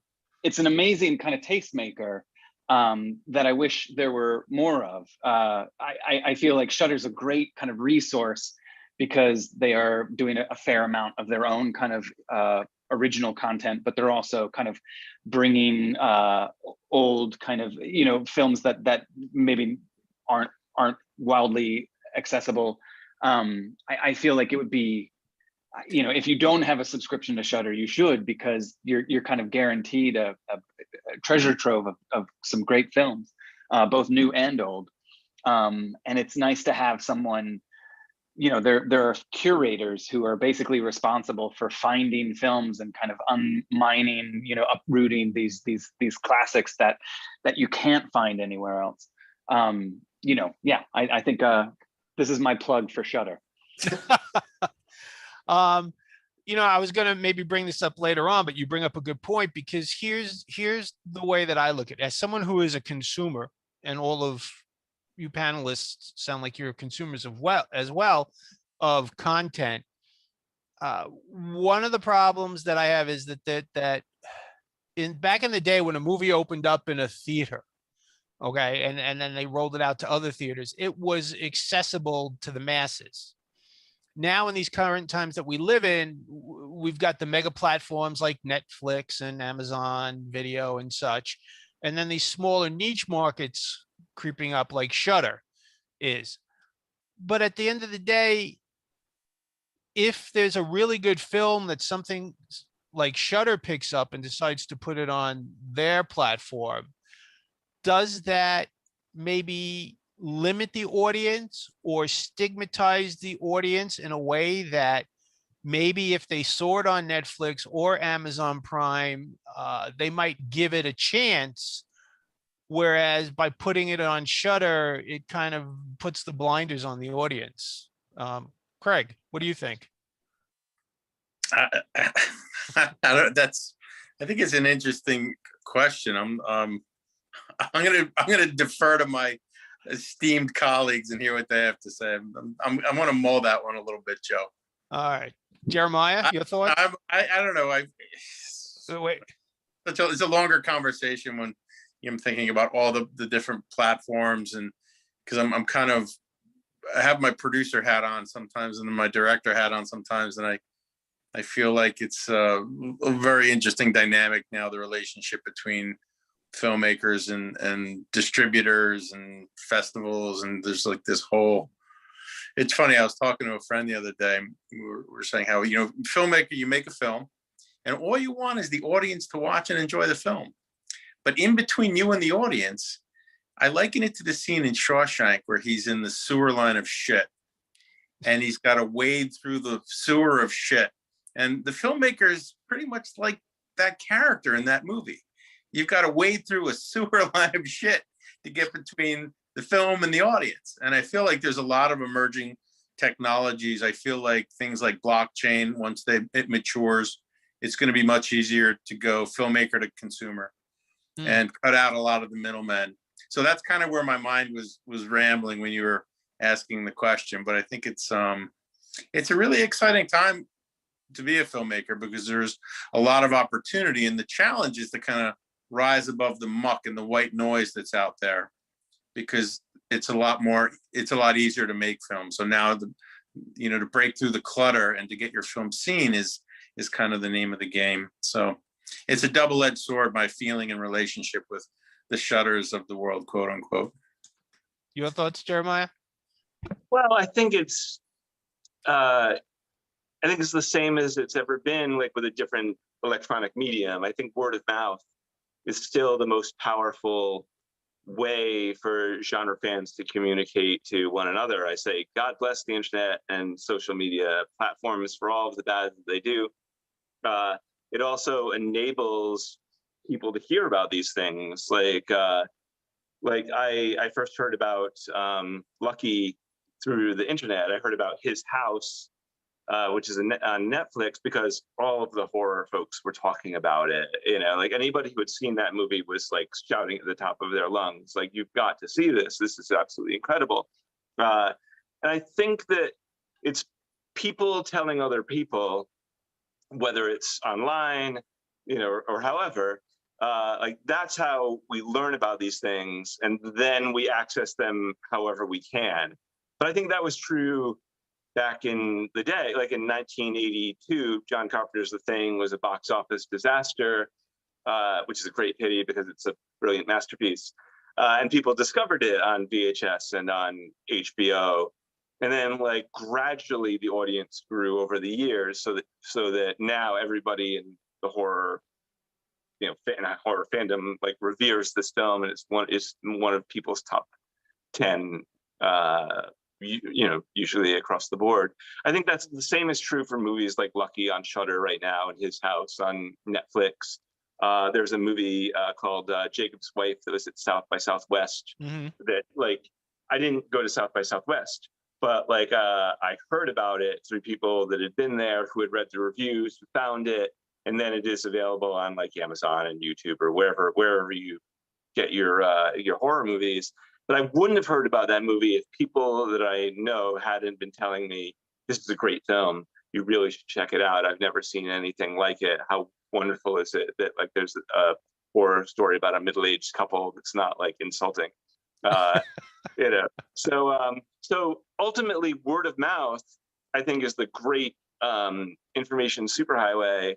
amazing kind of tastemaker that I wish there were more of. I feel like Shudder's a great kind of resource because they are doing a fair amount of their own kind of original content, but they're also kind of bringing old kind of films that maybe aren't wildly accessible. I feel like it would be, if you don't have a subscription to Shudder, you should, because you're kind of guaranteed a treasure trove of some great films, both new and old. And it's nice to have someone, there are curators who are basically responsible for finding films and kind of unmining, uprooting these classics that you can't find anywhere else. I think this is my plug for Shudder. I was going to maybe bring this up later on, but you bring up a good point, because here's the way that I look at it. As someone who is a consumer, and all of you panelists sound like you're consumers as well of content. One of the problems that I have is that back in the day when a movie opened up in a theater, okay, and then they rolled it out to other theaters, it was accessible to the masses. Now, in these current times that we live in, we've got the mega platforms like Netflix and Amazon Video and such, and then these smaller niche markets creeping up like Shudder is. But at the end of the day, if there's a really good film that something like Shudder picks up and decides to put it on their platform, does that maybe limit the audience or stigmatize the audience in a way that maybe if they saw it on Netflix or Amazon Prime, they might give it a chance, whereas by putting it on Shudder, it kind of puts the blinders on the audience? Craig, what do you think? I think it's an interesting question. I'm gonna defer to my esteemed colleagues and hear what they have to say. I want to mull that one a little bit, Joe. All right, Jeremiah, your thoughts? I don't know. Wait, it's a longer conversation when I'm thinking about all the different platforms, and because I have my producer hat on sometimes and my director hat on sometimes, and I feel like it's a very interesting dynamic now, the relationship between filmmakers and distributors and festivals, and there's like this whole, it's funny, I was talking to a friend the other day, we were saying how, filmmaker, you make a film and all you want is the audience to watch and enjoy the film, but in between you and the audience, I liken it to the scene in Shawshank where he's in the sewer line of shit and he's got to wade through the sewer of shit, and the filmmaker is pretty much like that character in that movie. You've got to wade through a sewer line of shit to get between the film and the audience. And I feel like there's a lot of emerging technologies. I feel like things like blockchain, once it matures, it's going to be much easier to go filmmaker to consumer and cut out a lot of the middlemen. So that's kind of where my mind was rambling when you were asking the question. But I think it's a really exciting time to be a filmmaker because there's a lot of opportunity, and the challenge is to kind of rise above the muck and the white noise that's out there, because it's a lot easier to make film. So now to break through the clutter and to get your film seen is kind of the name of the game. So it's a double-edged sword, my feeling and relationship with the Shutters of the world, quote unquote. Your thoughts, Jeremiah? Well, I think it's the same as it's ever been, like with a different electronic medium. I think word of mouth is still the most powerful way for genre fans to communicate to one another. I say, God bless the internet and social media platforms for all of the bad that they do. It also enables people to hear about these things. Like I first heard about Lucky through the internet. I heard about His House, which is on Netflix, because all of the horror folks were talking about it. Like anybody who had seen that movie was like shouting at the top of their lungs, like, you've got to see this. This is absolutely incredible. And I think that it's people telling other people, whether it's online, or however, like that's how we learn about these things, and then we access them however we can. But I think that was true back in the day. Like in 1982, John Carpenter's The Thing was a box office disaster, which is a great pity because it's a brilliant masterpiece. And people discovered it on VHS and on HBO. And then like gradually the audience grew over the years, so that now everybody in the horror, horror fandom like reveres this film, and it's one of people's top 10 usually across the board. I think that's the same is true for movies like Lucky on Shudder right now, and His House on Netflix. There's a movie called Jacob's Wife that was at South by Southwest. That like I didn't go to South by Southwest, but like I heard about it through people that had been there, who had read the reviews, who found it, and then it is available on like Amazon and YouTube or wherever you get your horror movies. But I wouldn't have heard about that movie if people that I know hadn't been telling me, this is a great film, you really should check it out. I've never seen anything like it. How wonderful is it that like there's a horror story about a middle-aged couple that's not like insulting. So ultimately word of mouth, I think, is the great information superhighway.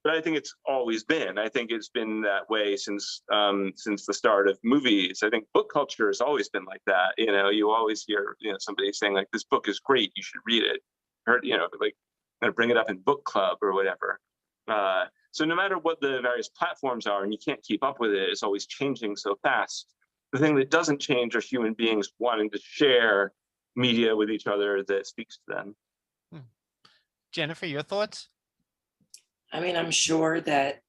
But I think it's always been. I think it's been that way since the start of movies. I think book culture has always been like that. You always hear somebody saying like, this book is great, you should read it. Or like bring it up in book club or whatever. So no matter what the various platforms are, and you can't keep up with it, it's always changing so fast. The thing that doesn't change are human beings wanting to share media with each other that speaks to them. Jennifer, your thoughts? I mean, I'm sure that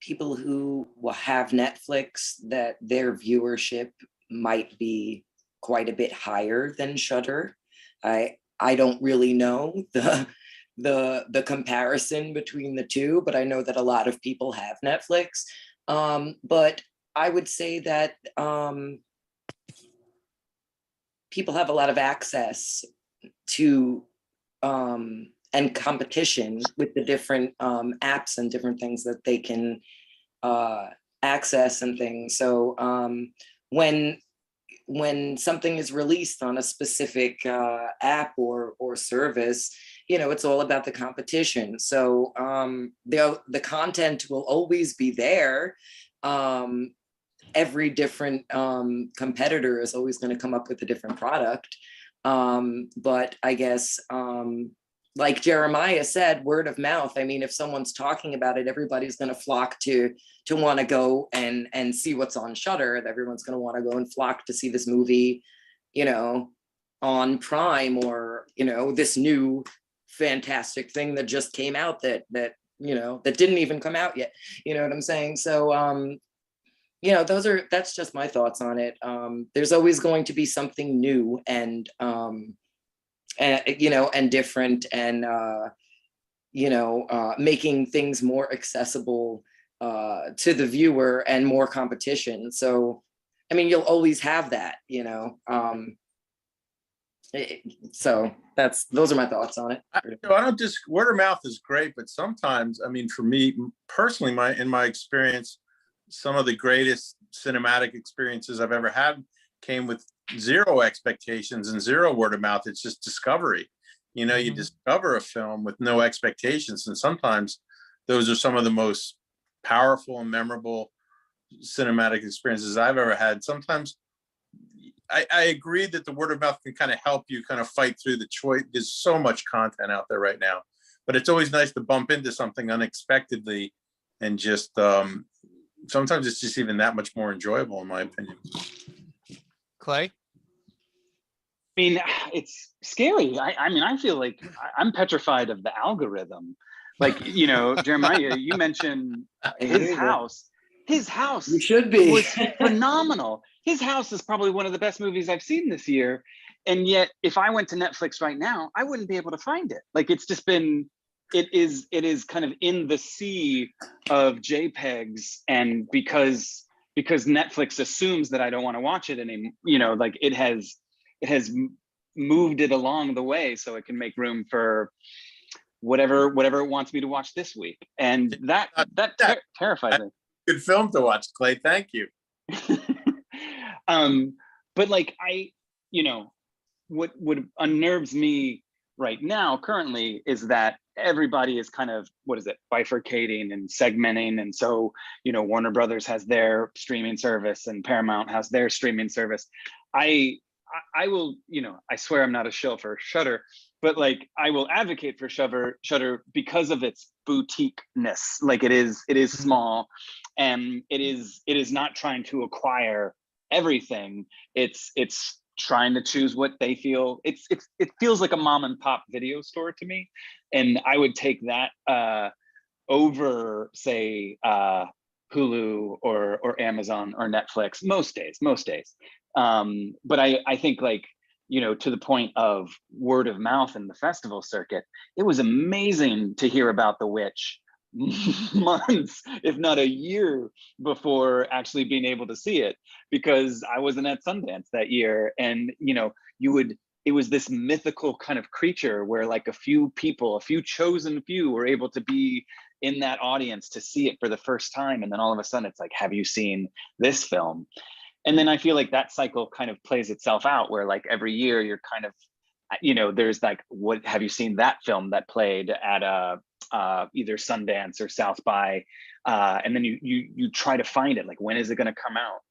people who will have Netflix, that their viewership might be quite a bit higher than Shudder. I don't really know the comparison between the two, but I know that a lot of people have Netflix. But I would say that people have a lot of access to and competition with the different apps and different things that they can access and things. So when something is released on a specific app or service, it's all about the competition. So the content will always be there. Every different competitor is always going to come up with a different product. But I guess, like Jeremiah said, word of mouth. I mean, if someone's talking about it, everybody's going to flock to want to go and see what's on Shudder. Everyone's going to want to go and flock to see this movie, on Prime, or this new fantastic thing that just came out that didn't even come out yet. You know what I'm saying? So that's just my thoughts on it. There's always going to be something new and different, and making things more accessible to the viewer and more competition. So, I mean, you'll always have that, so those are my thoughts on it. I don't just, word of mouth is great, but sometimes, I mean, for me personally, in my experience, some of the greatest cinematic experiences I've ever had came with zero expectations and zero word of mouth. It's just discovery. You discover a film with no expectations, and sometimes those are some of the most powerful and memorable cinematic experiences I've ever had. Sometimes I agree that the word of mouth can kind of help you kind of fight through the choice. There's so much content out there right now, but it's always nice to bump into something unexpectedly, and just sometimes it's just even that much more enjoyable, in my opinion. Clay? I mean, it's scary. I mean, I feel like I'm petrified of the algorithm. Like, Jeremiah, you mentioned his house. His house You should be. was phenomenal. His house is probably one of the best movies I've seen this year. And yet, if I went to Netflix right now, I wouldn't be able to find it. Like, it's just been, it is kind of in the sea of JPEGs. And because Netflix assumes that I don't want to watch it anymore, like it has moved it along the way so it can make room for whatever it wants me to watch this week. And that terrifies me. Good film to watch, Clay. Thank you. But like what unnerves me right now currently is that everybody is kind of, bifurcating and segmenting. And so, Warner Brothers has their streaming service and Paramount has their streaming service. I will, I swear I'm not a shill for Shudder, but like I will advocate for Shudder because of its boutique-ness. Like it is small, and it is not trying to acquire everything. It's trying to choose what they feel. It feels like a mom and pop video store to me, and I would take that over, say, Hulu or Amazon or Netflix most days. But I think, like, to the point of word of mouth in the festival circuit, it was amazing to hear about The Witch months, if not a year, before actually being able to see it, because I wasn't at Sundance that year. And it was this mythical kind of creature where like a few chosen few were able to be in that audience to see it for the first time. And then all of a sudden it's like, have you seen this film? And then I feel like that cycle kind of plays itself out, where like every year you're kind of, there's like, what have you seen that film that played at either Sundance or South by, and then you try to find it, like, when is it going to come out?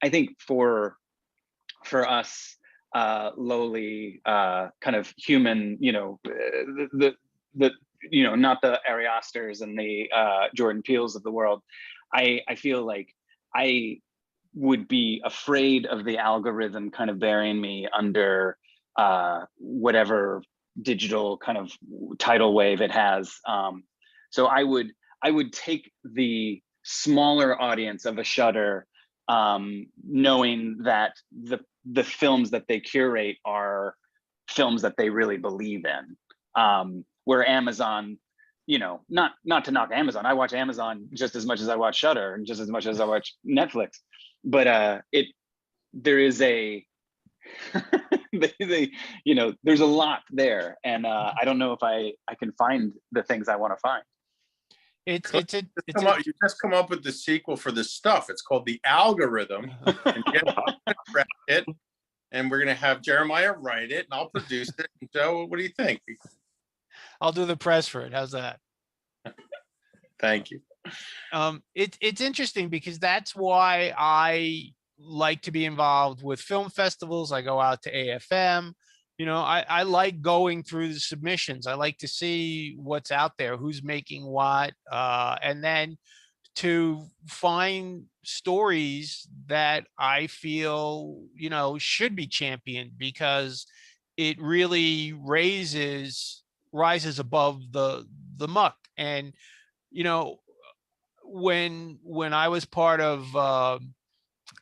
I think for us, lowly kind of human, the not the Ari Asters and the Jordan Peels of the world, I feel like I would be afraid of the algorithm kind of burying me under whatever digital kind of tidal wave it has. So I would take the smaller audience of a Shudder, knowing that the films that they curate are films that they really believe in. Where Amazon, not to knock Amazon, I watch Amazon just as much as I watch Shudder and just as much as I watch Netflix, but there is a there's a lot there, and I don't know if I can find the things I want to find. You just come up with the sequel for this stuff. It's called The Algorithm. And we're gonna have Jeremiah write it, and I'll produce it. Joe, what do you think? I'll do the press for it. How's that? Thank you. It's interesting because that's why I like to be involved with film festivals. I go out to AFM. I like going through the submissions. I like to see what's out there, who's making what, and then to find stories that I feel, should be championed, because it really rises above the muck. And, when I was part of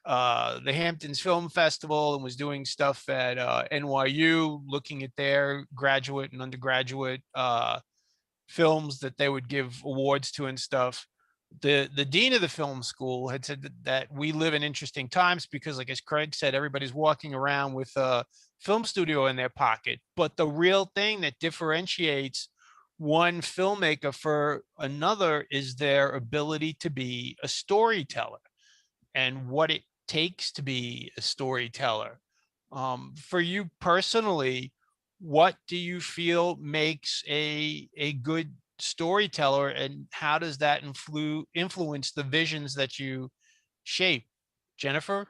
the Hamptons Film Festival and was doing stuff at NYU, looking at their graduate and undergraduate films that they would give awards to and stuff. The dean of the film school had said that we live in interesting times because, like as Craig said, everybody's walking around with a film studio in their pocket. But the real thing that differentiates one filmmaker for another is their ability to be a storyteller and what it takes to be a storyteller. For you personally, what do you feel makes a good storyteller, and how does that influence the visions that you shape? Jennifer?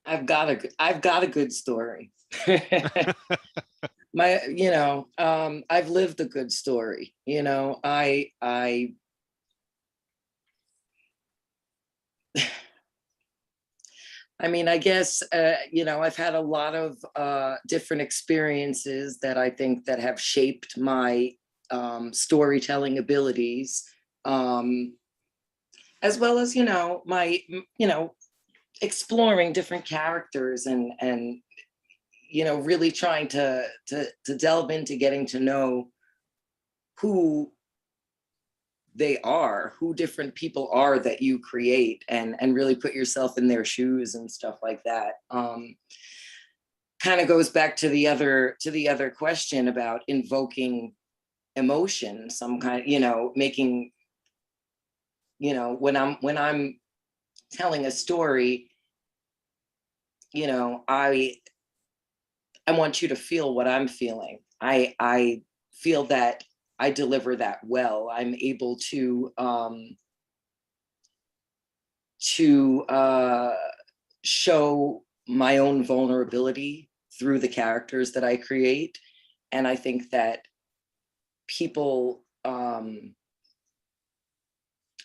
I've got a good story. I've lived a good story. I guess, I've had a lot of different experiences that I think that have shaped my storytelling abilities, as well as, my, exploring different characters and really trying to delve into getting to know who they are, who different people are that you create, and really put yourself in their shoes and stuff like that. Kind of goes back to the other question about invoking emotion, some kind, making, when I'm telling a story, I want you to feel what I'm feeling. I feel that I deliver that well. I'm able to show my own vulnerability through the characters that I create. And I think that people are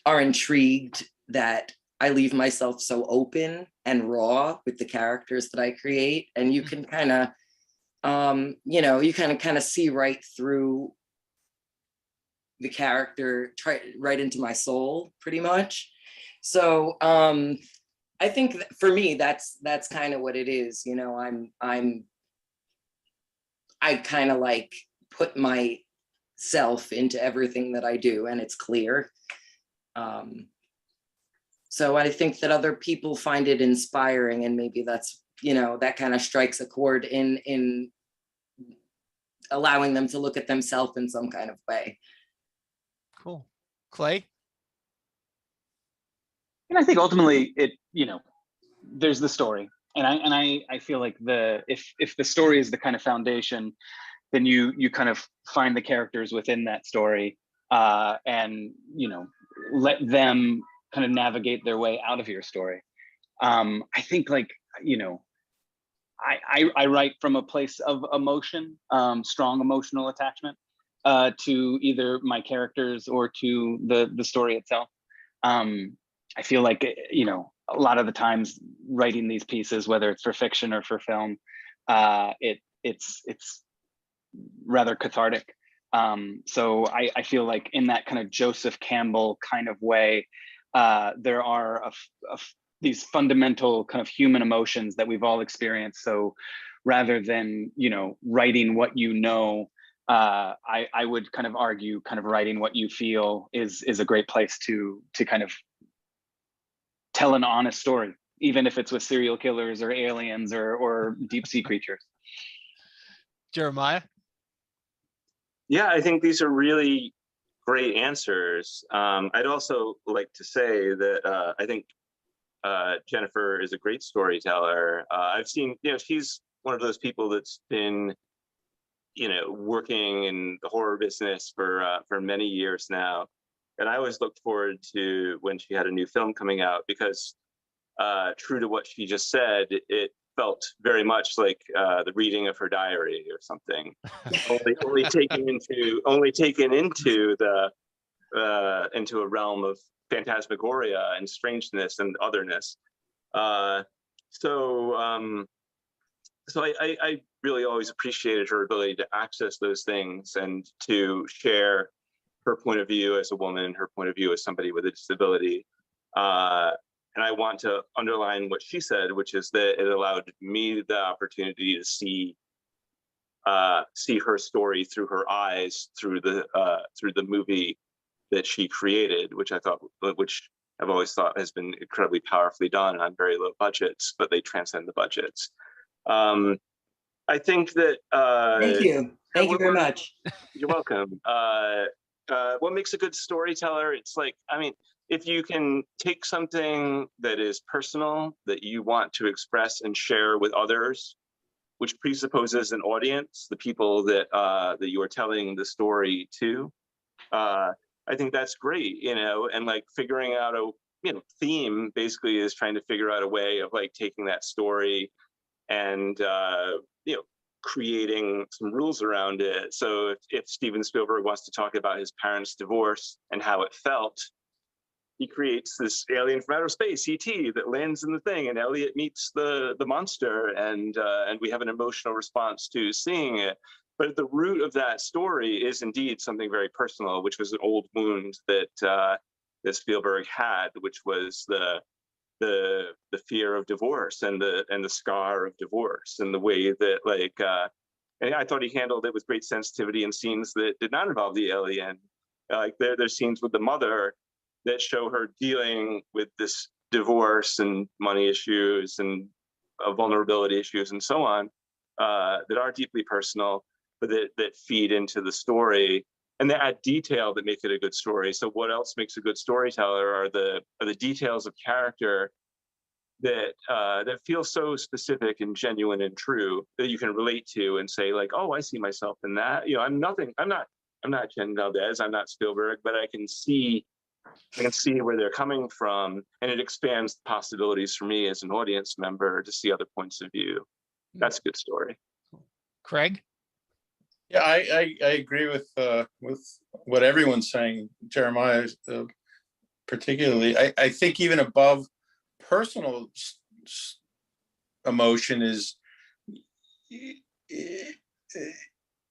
intrigued that I leave myself so open and raw with the characters that I create. And you can kind of, you kind of see right through the character, right into my soul, pretty much. So I think for me, that's kind of what it is. I kind of like put myself into everything that I do, and it's clear. So I think that other people find it inspiring, and maybe that's, that kind of strikes a chord in allowing them to look at themselves in some kind of way. Cool. Clay? And I think ultimately it, there's the story. And I feel like if the story is the kind of foundation, then you kind of find the characters within that story, and let them kind of navigate their way out of your story. I think I write from a place of emotion, strong emotional attachment to either my characters or to the story itself. I feel like, a lot of the times writing these pieces, whether it's for fiction or for film, it's rather cathartic. So I feel like in that kind of Joseph Campbell kind of way, there are these fundamental kind of human emotions that we've all experienced. So rather than, writing what I would kind of argue kind of writing what you feel is a great place to kind of tell an honest story, even if it's with serial killers or aliens or deep sea creatures. Jeremiah? Yeah, I think these are really great answers. I'd also like to say that I think Jennifer is a great storyteller. I've seen, she's one of those people that's been, working in the horror business for many years now. And I always looked forward to when she had a new film coming out, because true to what she just said, it felt very much like the reading of her diary or something, only taken into into a realm of phantasmagoria and strangeness and otherness. So I really always appreciated her ability to access those things and to share her point of view as a woman, her point of view as somebody with a disability. And I want to underline what she said, which is that it allowed me the opportunity to see see her story through her eyes through the movie that she created, which I've always thought has been incredibly powerfully done on very low budgets, but they transcend the budgets. I think that Thank you very much. You're welcome. What makes a good storyteller? It's like, I mean, if you can take something that is personal that you want to express and share with others, which presupposes an audience, the people that that you are telling the story to, I think that's great, you know, and like figuring out a theme basically is trying to figure out a way of like taking that story and creating some rules around it. So if Steven Spielberg wants to talk about his parents' divorce and how it felt, he creates this alien from outer space, ET, that lands in the thing, and Elliot meets the monster, and we have an emotional response to seeing it. But at the root of that story is indeed something very personal, which was an old wound that that Spielberg had, which was the fear of divorce and the scar of divorce, and the way that like and I thought he handled it with great sensitivity in scenes that did not involve the alien. Like there's scenes with the mother that show her dealing with this divorce and money issues and vulnerability issues and so on, that are deeply personal, but that feed into the story and that add detail that make it a good story. So what else makes a good storyteller are the details of character that that feel so specific and genuine and true that you can relate to and say like, oh, I see myself in that. You know, I'm not Jen Valdez, I'm not Spielberg, but I can see where they're coming from, and it expands the possibilities for me as an audience member to see other points of view. That's a good story. Craig? Yeah, I agree with what everyone's saying, Jeremiah, particularly. I think even above personal emotion is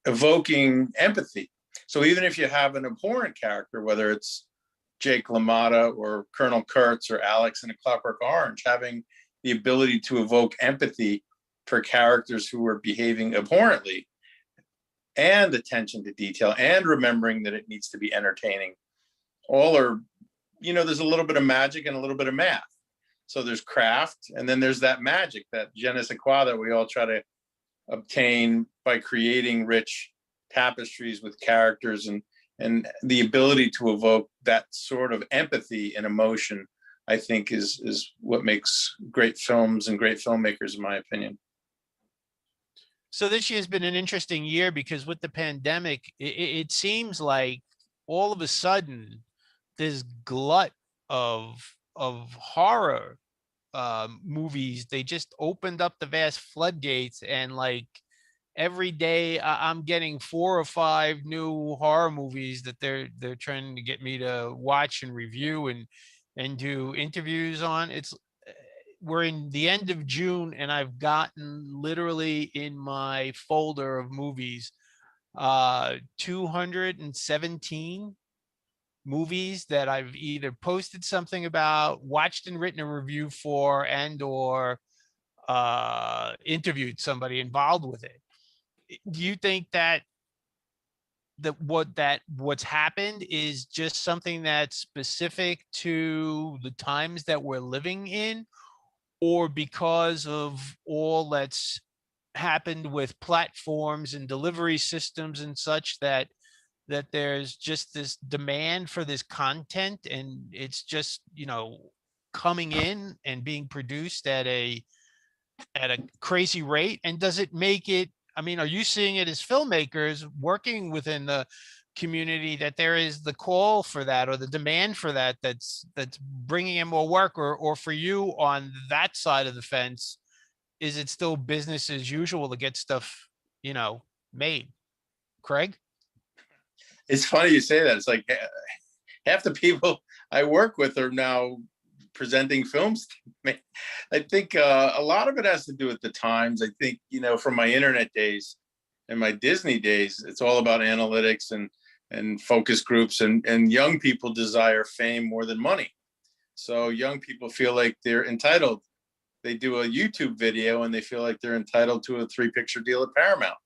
evoking empathy. So even if you have an abhorrent character, whether it's Jake LaMotta or Colonel Kurtz or Alex in A Clockwork Orange, having the ability to evoke empathy for characters who are behaving abhorrently, and attention to detail, and remembering that it needs to be entertaining, all are, there's a little bit of magic and a little bit of math. So there's craft, and then there's that magic, that je ne sais quoi that we all try to obtain by creating rich tapestries with characters, and the ability to evoke that sort of empathy and emotion, I think is what makes great films and great filmmakers, in my opinion. So this year has been an interesting year because with the pandemic, it seems like all of a sudden this glut of horror movies, they just opened up the vast floodgates, and like every day I'm getting 4 or 5 new horror movies that they're trying to get me to watch and review and do interviews on. We're in the end of June, and I've gotten literally in my folder of movies 217 movies that I've either posted something about, watched and written a review for, and or interviewed somebody involved with it. Do you think that what's happened is just something that's specific to the times that we're living in, or because of all that's happened with platforms and delivery systems and such, that there's just this demand for this content, and it's just, coming in and being produced at a crazy rate? And does it make it, are you seeing it as filmmakers working within the community that there is the call for that, or the demand for that, that's bringing in more work, or for you on that side of the fence, is it still business as usual to get stuff, made? Craig? It's funny you say that. It's like half the people I work with are now presenting films to me. I think a lot of it has to do with the times. I think, from my internet days and my Disney days, it's all about analytics and focus groups, and young people desire fame more than money. So young people feel like they're entitled. They do a YouTube video and they feel like they're entitled to a 3-picture deal at Paramount.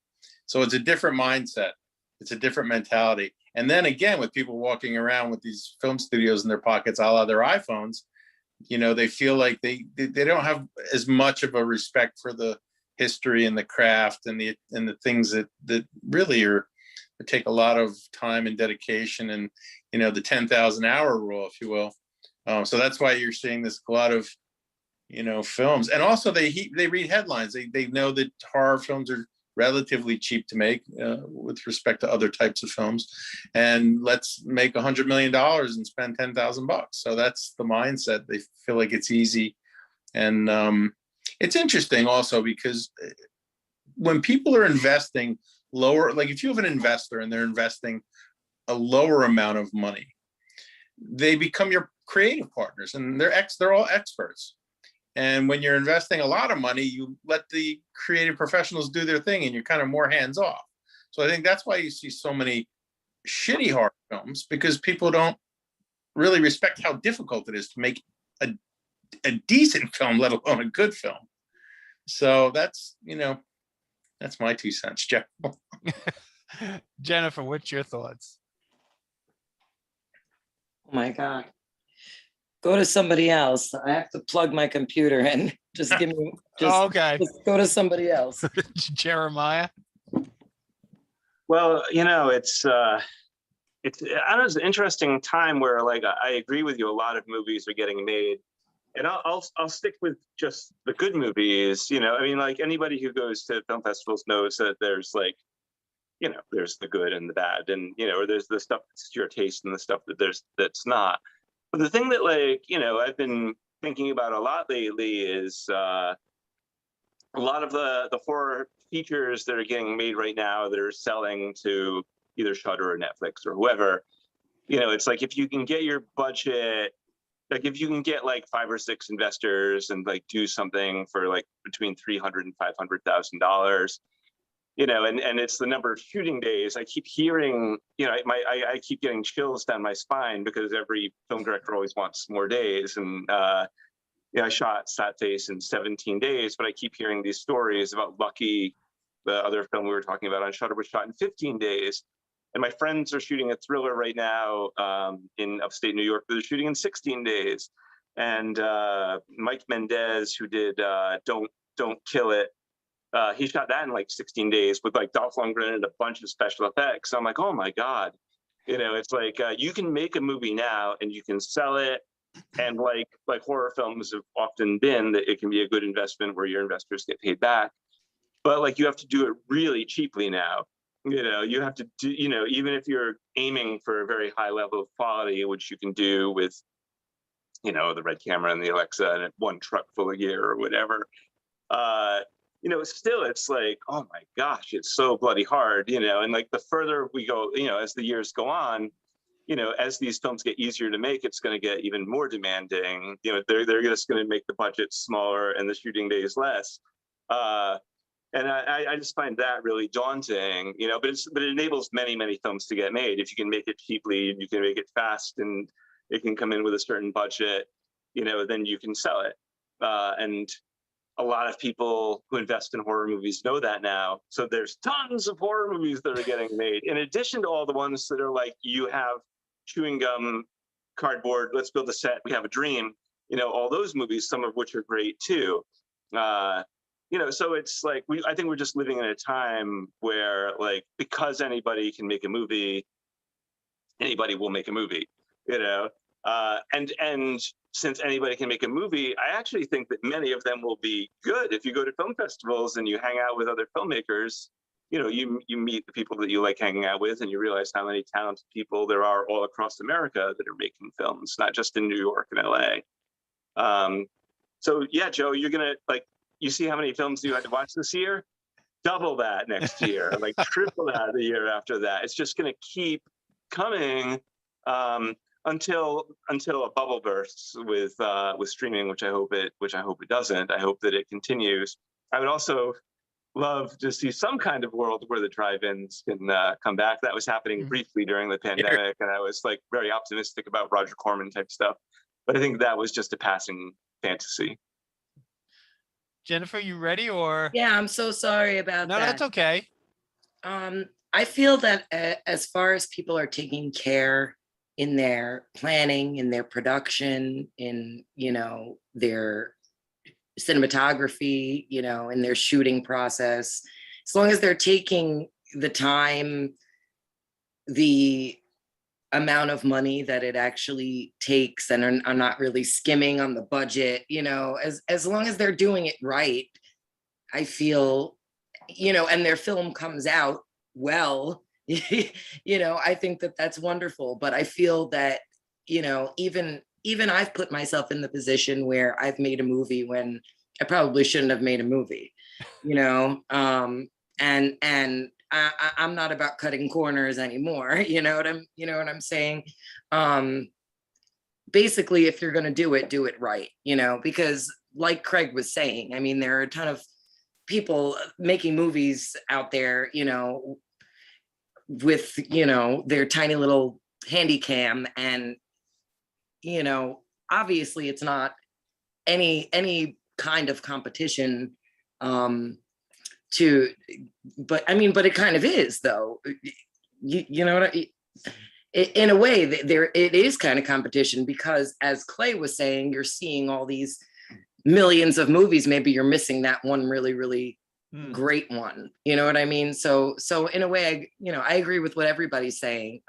So it's a different mindset. It's a different mentality. And then again, with people walking around with these film studios in their pockets, a la their iPhones, you know, they feel like they don't have as much of a respect for the history and the craft and the things that really are take a lot of time and dedication, and, you know, the 10,000 hour rule, if you will. So that's why you're seeing this glut of, you know, films. And also they read headlines. They know that horror films are relatively cheap to make with respect to other types of films, and let's make $100 million and spend $10,000. So that's the mindset. They feel like it's easy. And it's interesting also because when people are investing lower, like if you have an investor and they're investing a lower amount of money, they become your creative partners, and they're all experts. And when you're investing a lot of money, you let the creative professionals do their thing and you're kind of more hands off. So I think that's why you see so many shitty horror films, because people don't really respect how difficult it is to make a decent film, let alone a good film. So that's, you know, that's my 2 cents, Jeff. Jennifer, what's your thoughts? Oh my God. Go to somebody else. I have to plug my computer in. Just give me, Okay. just go to somebody else. Jeremiah. Well, you know, it's I don't know, it's an interesting time where, like, I agree with you. A lot of movies are getting made, and I'll stick with just the good movies. You know, I mean, like anybody who goes to film festivals knows that there's, like, you know, there's the good and the bad, and, you know, or there's the stuff that's to your taste and the stuff that's not. But the thing that, like, you know, I've been thinking about a lot lately is a lot of the horror features that are getting made right now that are selling to either Shudder or Netflix or whoever. You know, it's like if you can get your budget, like if you can get like 5 or 6 investors and like do something for like between $300,000 and $500,000. You know, and it's the number of shooting days. I keep hearing, you know, I keep getting chills down my spine because every film director always wants more days. And, you know, I shot Slapface in 17 days, but I keep hearing these stories about Lucky, the other film we were talking about on Shudder, was shot in 15 days. And my friends are shooting a thriller right now in upstate New York that are shooting in 16 days. And Mike Mendez, who did Don't Kill It, he shot that in like 16 days with like Dolph Lundgren and a bunch of special effects. I'm like, oh my God. You know, it's like you can make a movie now and you can sell it. And like horror films have often been, that it can be a good investment where your investors get paid back. But like you have to do it really cheaply now. You know, you have to do, you know, even if you're aiming for a very high level of quality, which you can do with, you know, the Red camera and the Alexa and one truck full of gear or whatever. You know, still, it's like, oh my gosh, it's so bloody hard, you know, and like the further we go, you know, as the years go on, you know, as these films get easier to make, it's going to get even more demanding. You know, they're just going to make the budget smaller and the shooting days less. And I just find that really daunting, you know, but it enables many films to get made. If you can make it cheaply and you can make it fast and it can come in with a certain budget, you know, then you can sell it. And a lot of people who invest in horror movies know that now. So there's tons of horror movies that are getting made, in addition to all the ones that are like, you have chewing gum, cardboard, let's build a set, we have a dream, you know, all those movies, some of which are great too. You know, so it's like, I think we're just living in a time where, like, because anybody can make a movie, anybody will make a movie, you know? And since anybody can make a movie, I actually think that many of them will be good. If you go to film festivals and you hang out with other filmmakers, you know, you meet the people that you like hanging out with, and you realize how many talented people there are all across America that are making films, not just in New York and LA. So yeah, Joe, you're gonna, like, you see how many films you had to watch this year? Double that next year, like triple that the year after that. It's just gonna keep coming. Until a bubble bursts with streaming, which I hope it doesn't. I hope that it continues. I would also love to see some kind of world where the drive-ins can come back. That was happening briefly during the pandemic, and I was like very optimistic about Roger Corman type stuff. But I think that was just a passing fantasy. Jennifer, you ready or? Yeah, I'm so sorry about No, that. that's okay. I feel that as far as people are taking care in their planning, in their production, in, you know, their cinematography, you know, in their shooting process, as long as they're taking the time, the amount of money that it actually takes, and are not really skimming on the budget, you know, as long as they're doing it right, I feel, you know, and their film comes out well, you know, I think that that's wonderful. But I feel that, you know, even I've put myself in the position where I've made a movie when I probably shouldn't have made a movie, you know, and I'm not about cutting corners anymore. You know what I'm saying? Basically, if you're going to do it right, you know, because like Craig was saying, I mean, there are a ton of people making movies out there, you know, with, you know, their tiny little handy cam, and, you know, obviously it's not any kind of competition, but it kind of is, though. You know what in a way, there it is kind of competition, because as Clay was saying, you're seeing all these millions of movies, maybe you're missing that one really great one, you know what I mean? So in a way, I agree with what everybody's saying.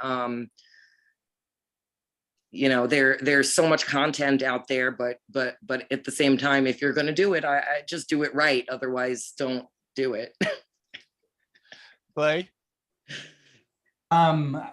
You know, there's so much content out there, but at the same time, if you're going to do it, I just do it right, otherwise don't do it. Clay? Well,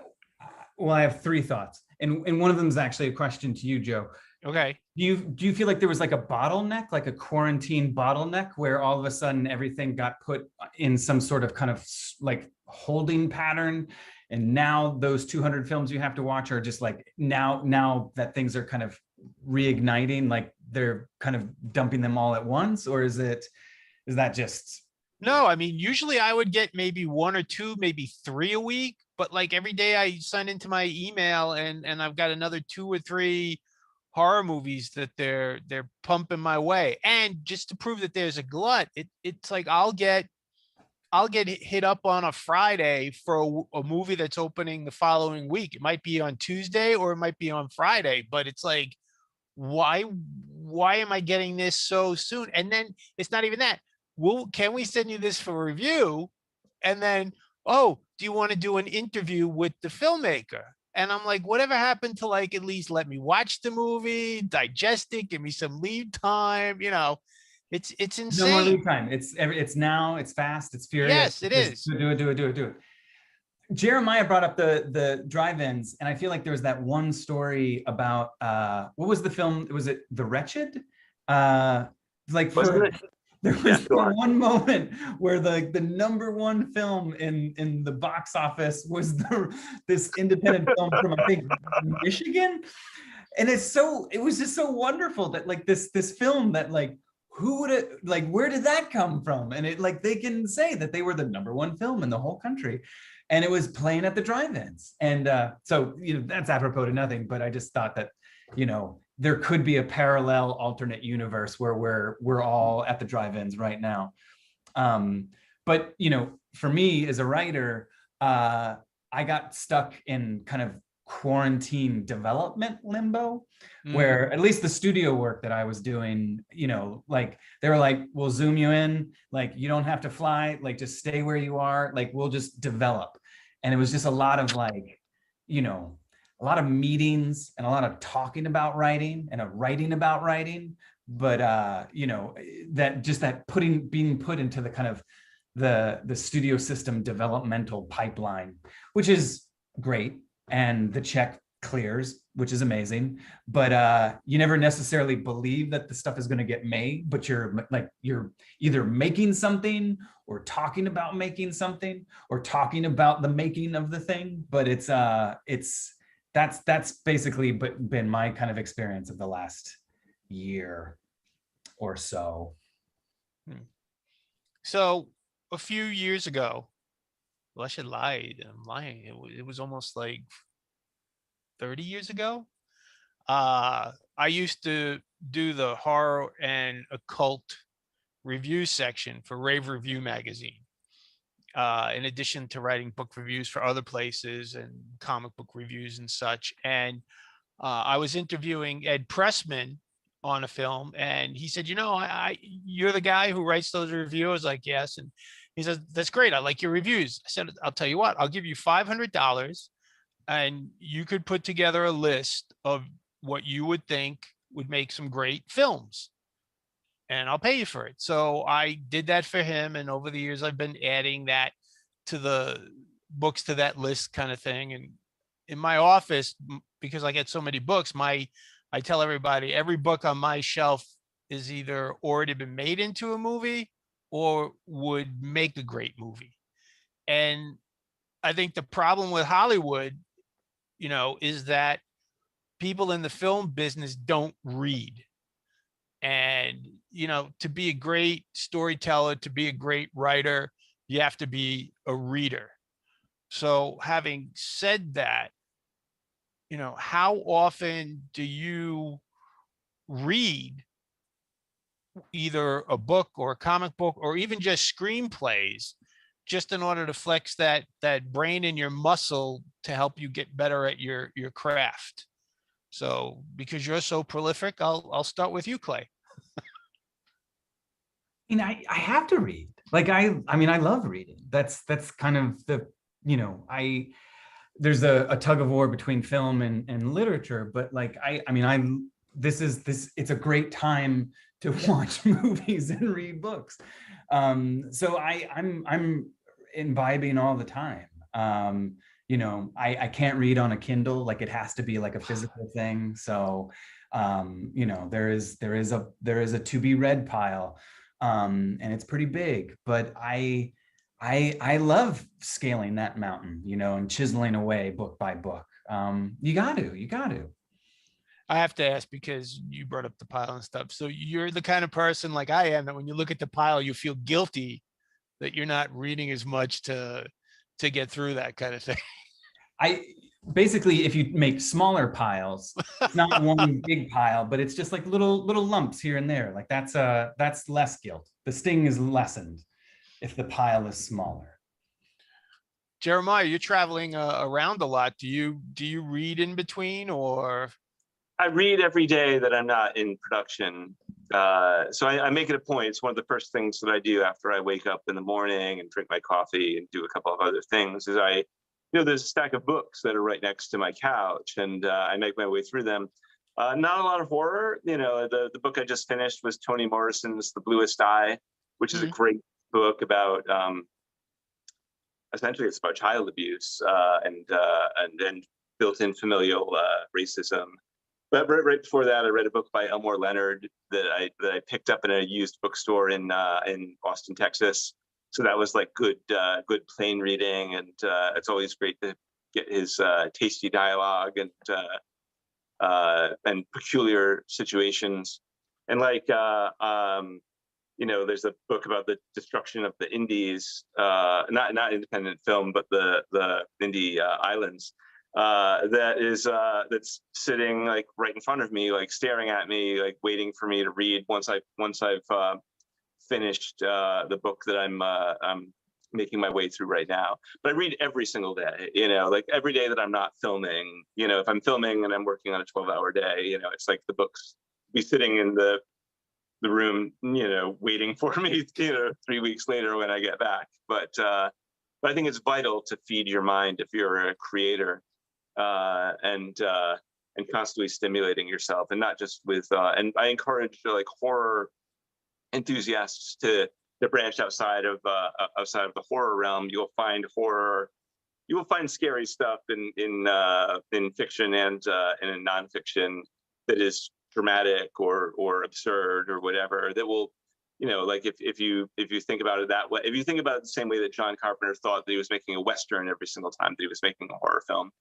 I have three thoughts, and one of them is actually a question to you, Joe. Okay. Do you feel like there was like a bottleneck, like a quarantine bottleneck, where all of a sudden everything got put in some sort of kind of like holding pattern, and now those 200 films you have to watch are just like now that things are kind of reigniting, like they're kind of dumping them all at once? Or is that just... No, I mean, usually I would get maybe one or two, maybe three a week, but like every day I sign into my email and I've got another 2 or 3 horror movies that they're pumping my way. And just to prove that there's a glut, it's like I'll get hit up on a Friday for a movie that's opening the following week. It might be on Tuesday or it might be on Friday, but it's like, why am I getting this so soon? And then it's not even that. Well, can we send you this for review? And then, oh, do you want to do an interview with the filmmaker? And I'm like, whatever happened to like at least let me watch the movie, digest it, give me some lead time, you know. It's insane. No more lead time. It's now, it's fast, it's furious. Yes, it is. Do it. Jeremiah brought up the drive-ins, and I feel like there was that one story about what was the film? Was it The Wretched? There was one moment where the #1 film in the box office was this independent film from, I think, Michigan. And it was just so wonderful that like this film that like, who would it, like, where did that come from? And it like, they can say that they were the #1 film in the whole country, and it was playing at the drive-ins. And so, you know, that's apropos to nothing, but I just thought that, you know, there could be a parallel alternate universe where we're all at the drive-ins right now. But, you know, for me as a writer, I got stuck in kind of quarantine development limbo, where at least the studio work that I was doing, you know, like they were like, we'll Zoom you in, like you don't have to fly, like just stay where you are, like we'll just develop. And it was just a lot of like, you know, a lot of meetings and a lot of talking about writing and writing about writing, but you know, being put into the kind of the studio system developmental pipeline, which is great, and the check clears, which is amazing, but you never necessarily believe that the stuff is going to get made, but you're either making something or talking about making something or talking about the making of the thing. But that's basically been my kind of experience of the last year or so. So a few years ago, well, I should lie. I'm lying. It was almost like 30 years ago. I used to do the horror and occult review section for Rave Review magazine. in addition to writing book reviews for other places and comic book reviews and such. And I was interviewing Ed Pressman on a film, and he said, you're the guy who writes those reviews? I was like, yes. And he said, that's great. I like your reviews. I said, I'll tell you what, I'll give you $500 and you could put together a list of what you would think would make some great films, and I'll pay you for it. So I did that for him. And over the years, I've been adding that to the books to that list kind of thing. And in my office, because I get so many books, I tell everybody every book on my shelf is either already been made into a movie or would make a great movie. And I think the problem with Hollywood, is that people in the film business don't read. And, to be a great storyteller, to be a great writer, you have to be a reader. So having said that, how often do you read either a book or a comic book or even just screenplays, just in order to flex that brain in your muscle to help you get better at your craft? So because you're so prolific, I'll start with you, Clay. I have to read. Like, I mean, I love reading. That's kind of the, there's a tug of war between film and literature, but like, it's a great time to watch movies and read books. So I'm imbibing all the time. I can't read on a Kindle. Like, it has to be like a physical thing. So, there is a to be read pile. And it's pretty big, but I love scaling that mountain, and chiseling away book by book. You got to. I have to ask, because you brought up the pile and stuff. So you're the kind of person like I am that when you look at the pile, you feel guilty that you're not reading as much to get through that kind of thing. Basically, if you make smaller piles, it's not one big pile, but it's just like little lumps here and there. Like, that's less guilt. The sting is lessened if the pile is smaller. Jeremiah, you're traveling around a lot. Do you read in between, or? I read every day that I'm not in production. So I make it a point. It's one of the first things that I do after I wake up in the morning and drink my coffee and do a couple of other things is there's a stack of books that are right next to my couch, and I make my way through them. Not a lot of horror. The book I just finished was Toni Morrison's The Bluest Eye, which is a great book about, essentially it's about child abuse and built-in familial racism. But right before that, I read a book by Elmore Leonard that I picked up in a used bookstore in Austin, Texas. So that was like good plain reading, and it's always great to get his tasty dialogue and peculiar situations. And there's a book about the destruction of the Indies, not independent film, but the Indie islands. That's sitting like right in front of me, like staring at me, like waiting for me to read once I've finished the book that I'm making my way through right now. But I read every single day, like every day that I'm not filming. If I'm filming and I'm working on a 12-hour day, it's like the books be sitting in the room, waiting for me, 3 weeks later when I get back. But I think it's vital to feed your mind if you're a creator, and constantly stimulating yourself, and not just with. And I encourage horror enthusiasts to branch outside of the horror realm. You'll find horror. You will find scary stuff in fiction and in nonfiction that is dramatic or absurd or whatever, that will, if you think about it that way, if you think about it the same way that John Carpenter thought that he was making a Western every single time that he was making a horror film,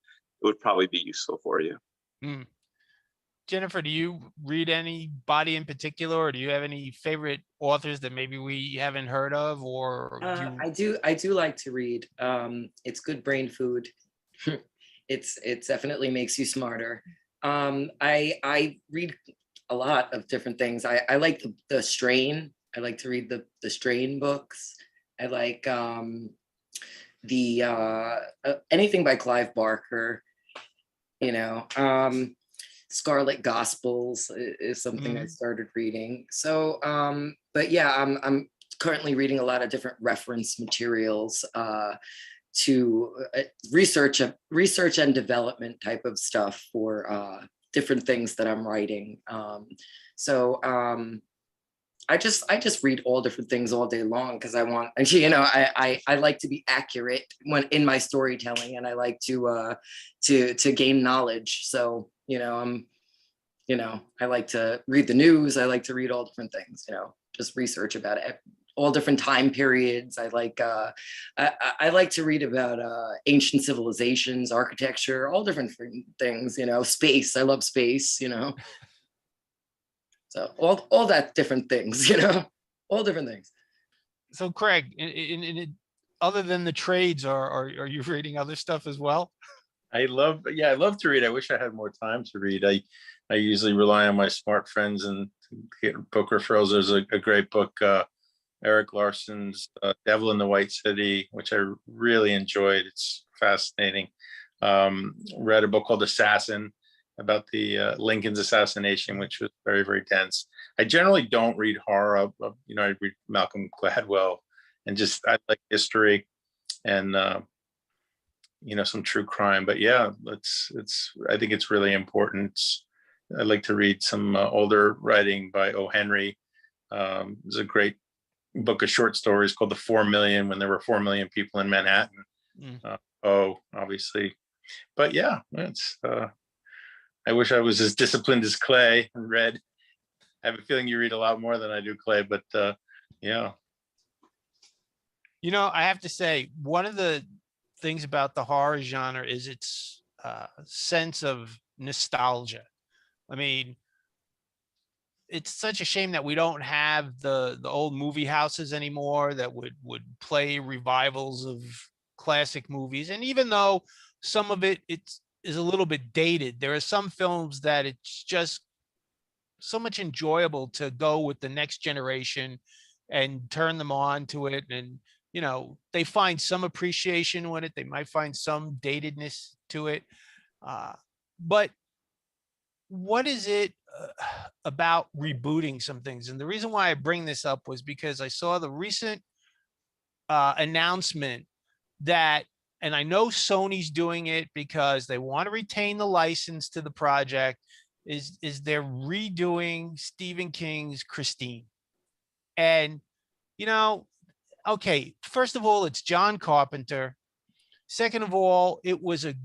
it would probably be useful for you. Jennifer, do you read anybody in particular, or do you have any favorite authors that maybe we haven't heard of? Or I do like to read. It's good brain food. It definitely makes you smarter. I read a lot of different things. I like the strain. I like to read the strain books. I like anything by Clive Barker, you know. Scarlet Gospels is something I started reading. So, but yeah, I'm currently reading a lot of different reference materials to research and development type of stuff for different things that I'm writing. I just read all different things all day long because I want, you know, I like to be accurate when in my storytelling, and I like to gain knowledge. So, you know, I like to read the news. I like to read all different things, you know, just research about it, all different time periods. I like to read about ancient civilizations, architecture, all different things, you know, space. I love space, you know. So all that different things, you know, all different things. So Craig, other than the trades, are you reading other stuff as well? I love to read. I wish I had more time to read. I usually rely on my smart friends and get book referrals. There's a great book, Eric Larson's Devil in the White City, which I really enjoyed. It's fascinating. Read a book called Assassin about the Lincoln's assassination, which was very, very dense. I generally don't read horror. You know, I read Malcolm Gladwell, and I like history and you know, some true crime. But yeah, I think it's really important. I like to read some older writing by O. Henry. There's a great book of short stories called The 4 Million, when there were 4 million people in Manhattan. Obviously. But yeah, I wish I was as disciplined as Clay and read. I have a feeling you read a lot more than I do, Clay, but yeah. You know, I have to say, one of the things about the horror genre is its sense of nostalgia. I mean, it's such a shame that we don't have the old movie houses anymore that would play revivals of classic movies. And even though some of it is a little bit dated, there are some films that it's just so much enjoyable to go with the next generation and turn them on to it. And, you know, they find some appreciation with it. They might find some datedness to it. But what is it about rebooting some things? And the reason why I bring this up was because I saw the recent announcement that, and I know Sony's doing it because they want to retain the license to the project, is they're redoing Stephen King's Christine. And, you know, okay, first of all, it's John Carpenter. Second of all, it was a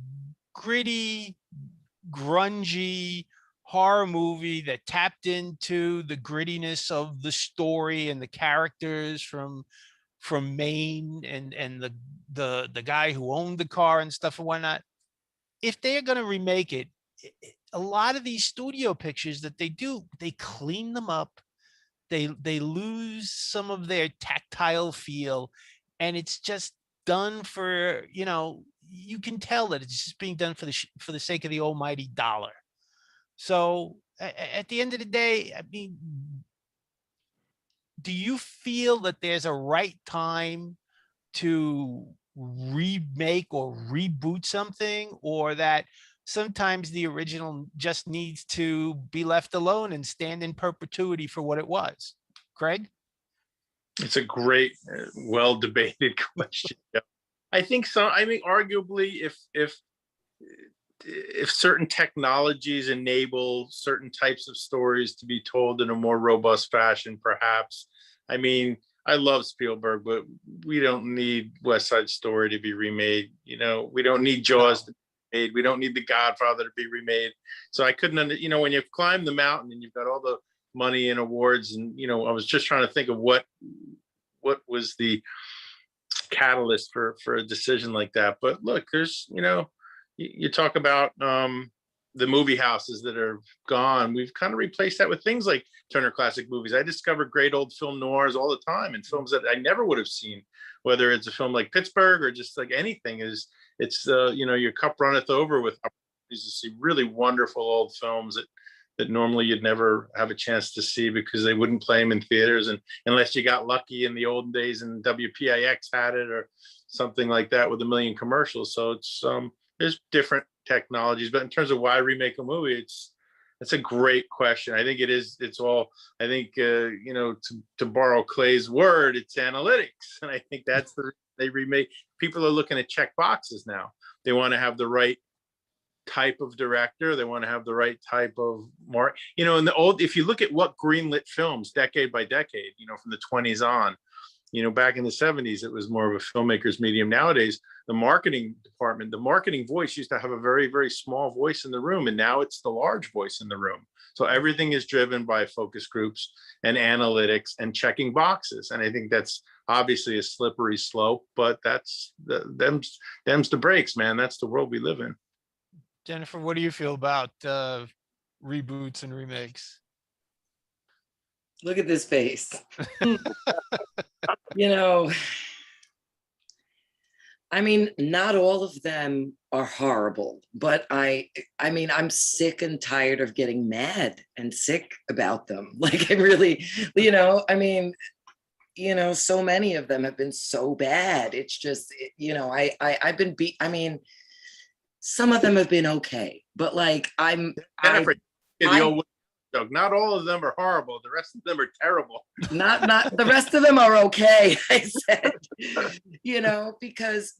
gritty, grungy horror movie that tapped into the grittiness of the story and the characters from Maine and the guy who owned the car and stuff and whatnot. If they're going to remake it, a lot of these studio pictures that they do, they clean them up. They lose some of their tactile feel, and it's just done for, you know, you can tell that it's just being done for the sake of the almighty dollar. So at the end of the day, I mean, do you feel that there's a right time to remake or reboot something, or that sometimes the original just needs to be left alone and stand in perpetuity for what it was? Craig? It's a great, well debated question. I think so. I mean, arguably, if certain technologies enable certain types of stories to be told in a more robust fashion, perhaps. I mean, I love Spielberg, but we don't need West Side Story to be remade. You know, we don't need Jaws to be remade. We don't need The Godfather to be remade. So I couldn't, you know, when you've climbed the mountain and you've got all the money and awards, and, you know, I was just trying to think of what was the catalyst for a decision like that. But look, there's, you know, you talk about the movie houses that are gone. We've kind of replaced that with things like Turner Classic Movies. I discover great old film noirs all the time, and films that I never would have seen, whether it's a film like Pittsburgh or just like anything. It's you know, your cup runneth over with opportunities to see really wonderful old films that normally you'd never have a chance to see because they wouldn't play them in theaters, and unless you got lucky in the olden days and WPIX had it, or, something like that with 1 million commercials. So it's there's different technologies, but in terms of why remake a movie, it's a great question. I think it's all, I think, you know, to borrow Clay's word, it's analytics. And I think that's they remake. People are looking at check boxes now. They want to have the right type of director. They want to have the right type of you know, in the old, if you look at what greenlit films decade by decade, you know, from the 20s on, you know, back in the 70s, it was more of a filmmaker's medium. Nowadays, the marketing department, the marketing voice used to have a very, very small voice in the room, and now it's the large voice in the room. So everything is driven by focus groups and analytics and checking boxes. And I think that's obviously a slippery slope, but that's them's the breaks, man. That's the world we live in. Jennifer, what do you feel about reboots and remakes? Look at this face. You know, I mean, not all of them are horrible, but I mean, I'm sick and tired of getting mad and sick about them. Like, I really, you know, I mean, you know, so many of them have been so bad. It's just, you know, I've been I mean, some of them have been okay, but like Jennifer, not all of them are horrible. The rest of them are terrible. Not the rest of them are okay. I said, you know, because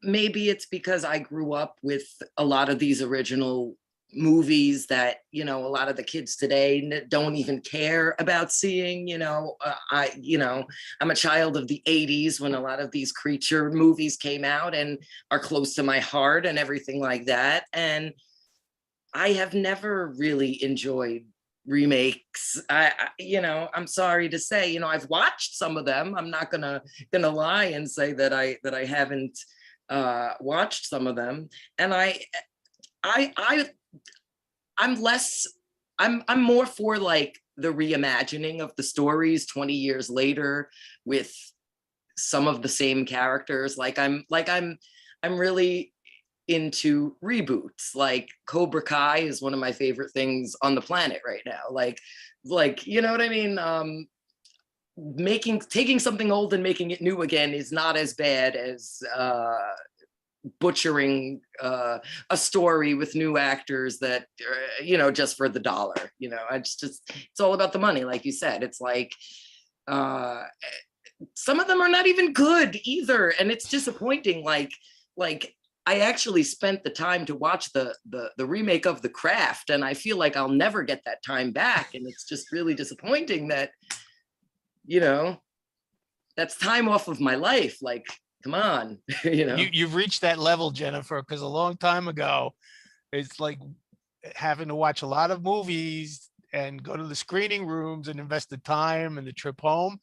maybe it's because I grew up with a lot of these original movies that, you know, a lot of the kids today don't even care about seeing. You know, I'm a child of the 80s when a lot of these creature movies came out and are close to my heart and everything like that. And I have never really enjoyed remakes. You know, I'm sorry to say, you know, I've watched some of them. I'm not gonna lie and say that I haven't watched some of them. And I'm more for like the reimagining of the stories 20 years later with some of the same characters. Like I'm really into reboots. Like Cobra Kai is one of my favorite things on the planet right now. Like, you know what I mean? Taking something old and making it new again is not as bad as butchering a story with new actors that, you know, just for the dollar. You know, it's all about the money. Like you said, it's like, some of them are not even good either. And it's disappointing. Like I actually spent the time to watch the remake of The Craft, and I feel like I'll never get that time back. And it's just really disappointing that, you know, that's time off of my life. Like, come on, you know. You've reached that level, Jennifer, because a long time ago, it's like having to watch a lot of movies and go to the screening rooms and invest the time and the trip home.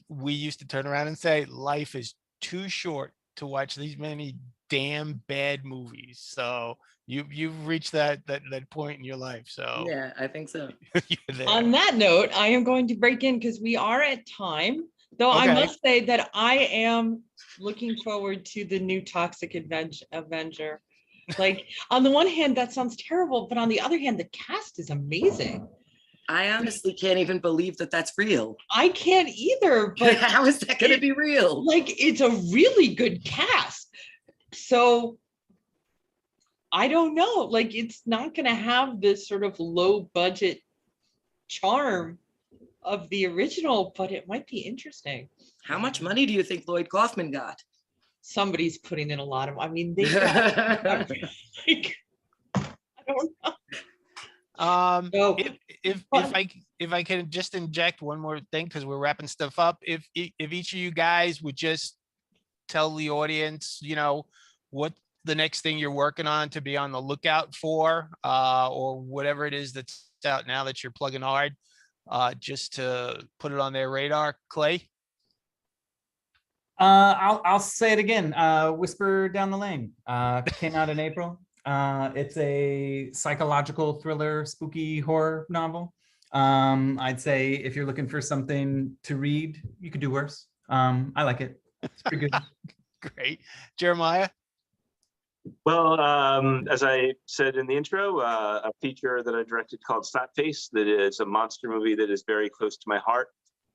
We used to turn around and say, life is too short to watch these many damn bad movies. So you've reached that point in your life. So yeah, I think so. On that note, I am going to break in because we are at time. Though okay. I must say that I am looking forward to the new Toxic Avenger. Like, on the one hand, that sounds terrible, but on the other hand, the cast is amazing. I honestly can't even believe that that's real. I can't either. But how is that going to be real? Like, it's a really good cast. So I don't know. Like, it's not going to have this sort of low budget charm of the original, but it might be interesting. How much money do you think Lloyd Kaufman got? Somebody's putting in a lot of, I mean, they got, like, I don't know. So, if I can just inject one more thing, because we're wrapping stuff up. If each of you guys would just tell the audience, you know, what the next thing you're working on to be on the lookout for, or whatever it is that's out now that you're plugging hard, just to put it on their radar. Clay? I'll say it again. Whisper Down the Lane came out in April. It's a psychological thriller, spooky horror novel. I'd say if you're looking for something to read, you could do worse. I like it. It's pretty good. Great. Jeremiah? Well, as I said in the intro, a feature that I directed called Slapface, that is a monster movie that is very close to my heart,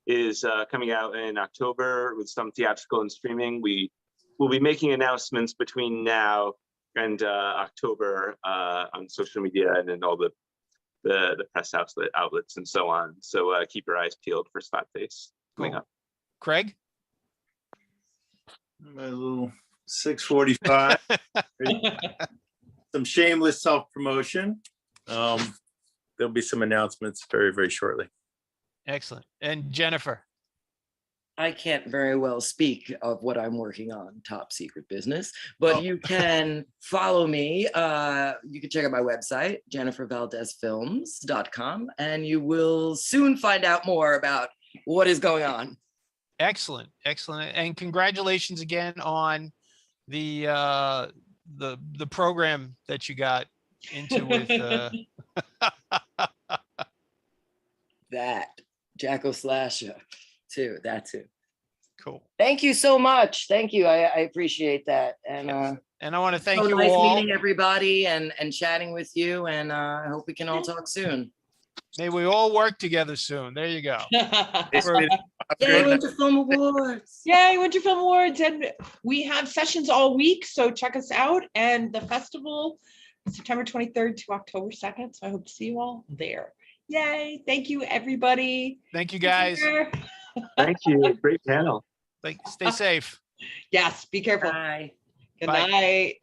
is coming out in October with some theatrical and streaming. We we'll be making announcements between now and October on social media and in all the press outlets and so on. So keep your eyes peeled for Slapface coming Cool. up. Craig? My little 6:45. Some shameless self-promotion. There'll be some announcements very, very shortly. Excellent. And Jennifer? I can't very well speak of what I'm working on, top secret business, but you can follow me. You can check out my website, jennifervaldezfilms.com, and you will soon find out more about what is going on. Excellent. Excellent. And congratulations again on the program that you got into with That Jacko Slasher too, that too. Cool. Thank you so much. Thank you. I appreciate that. And And I want to thank so you nice all. meeting everybody and chatting with you. And I hope we can all talk soon. May we all work together soon. There you go. Yay, Winter Film Awards. Yay, Winter Film Awards. And we have sessions all week, so check us out. And the festival, September 23rd to October 2nd. So I hope to see you all there. Yay. Thank you, everybody. Thank you, guys. Thank you. Great panel. Stay safe. Yes, be careful. Bye. Good Bye. night.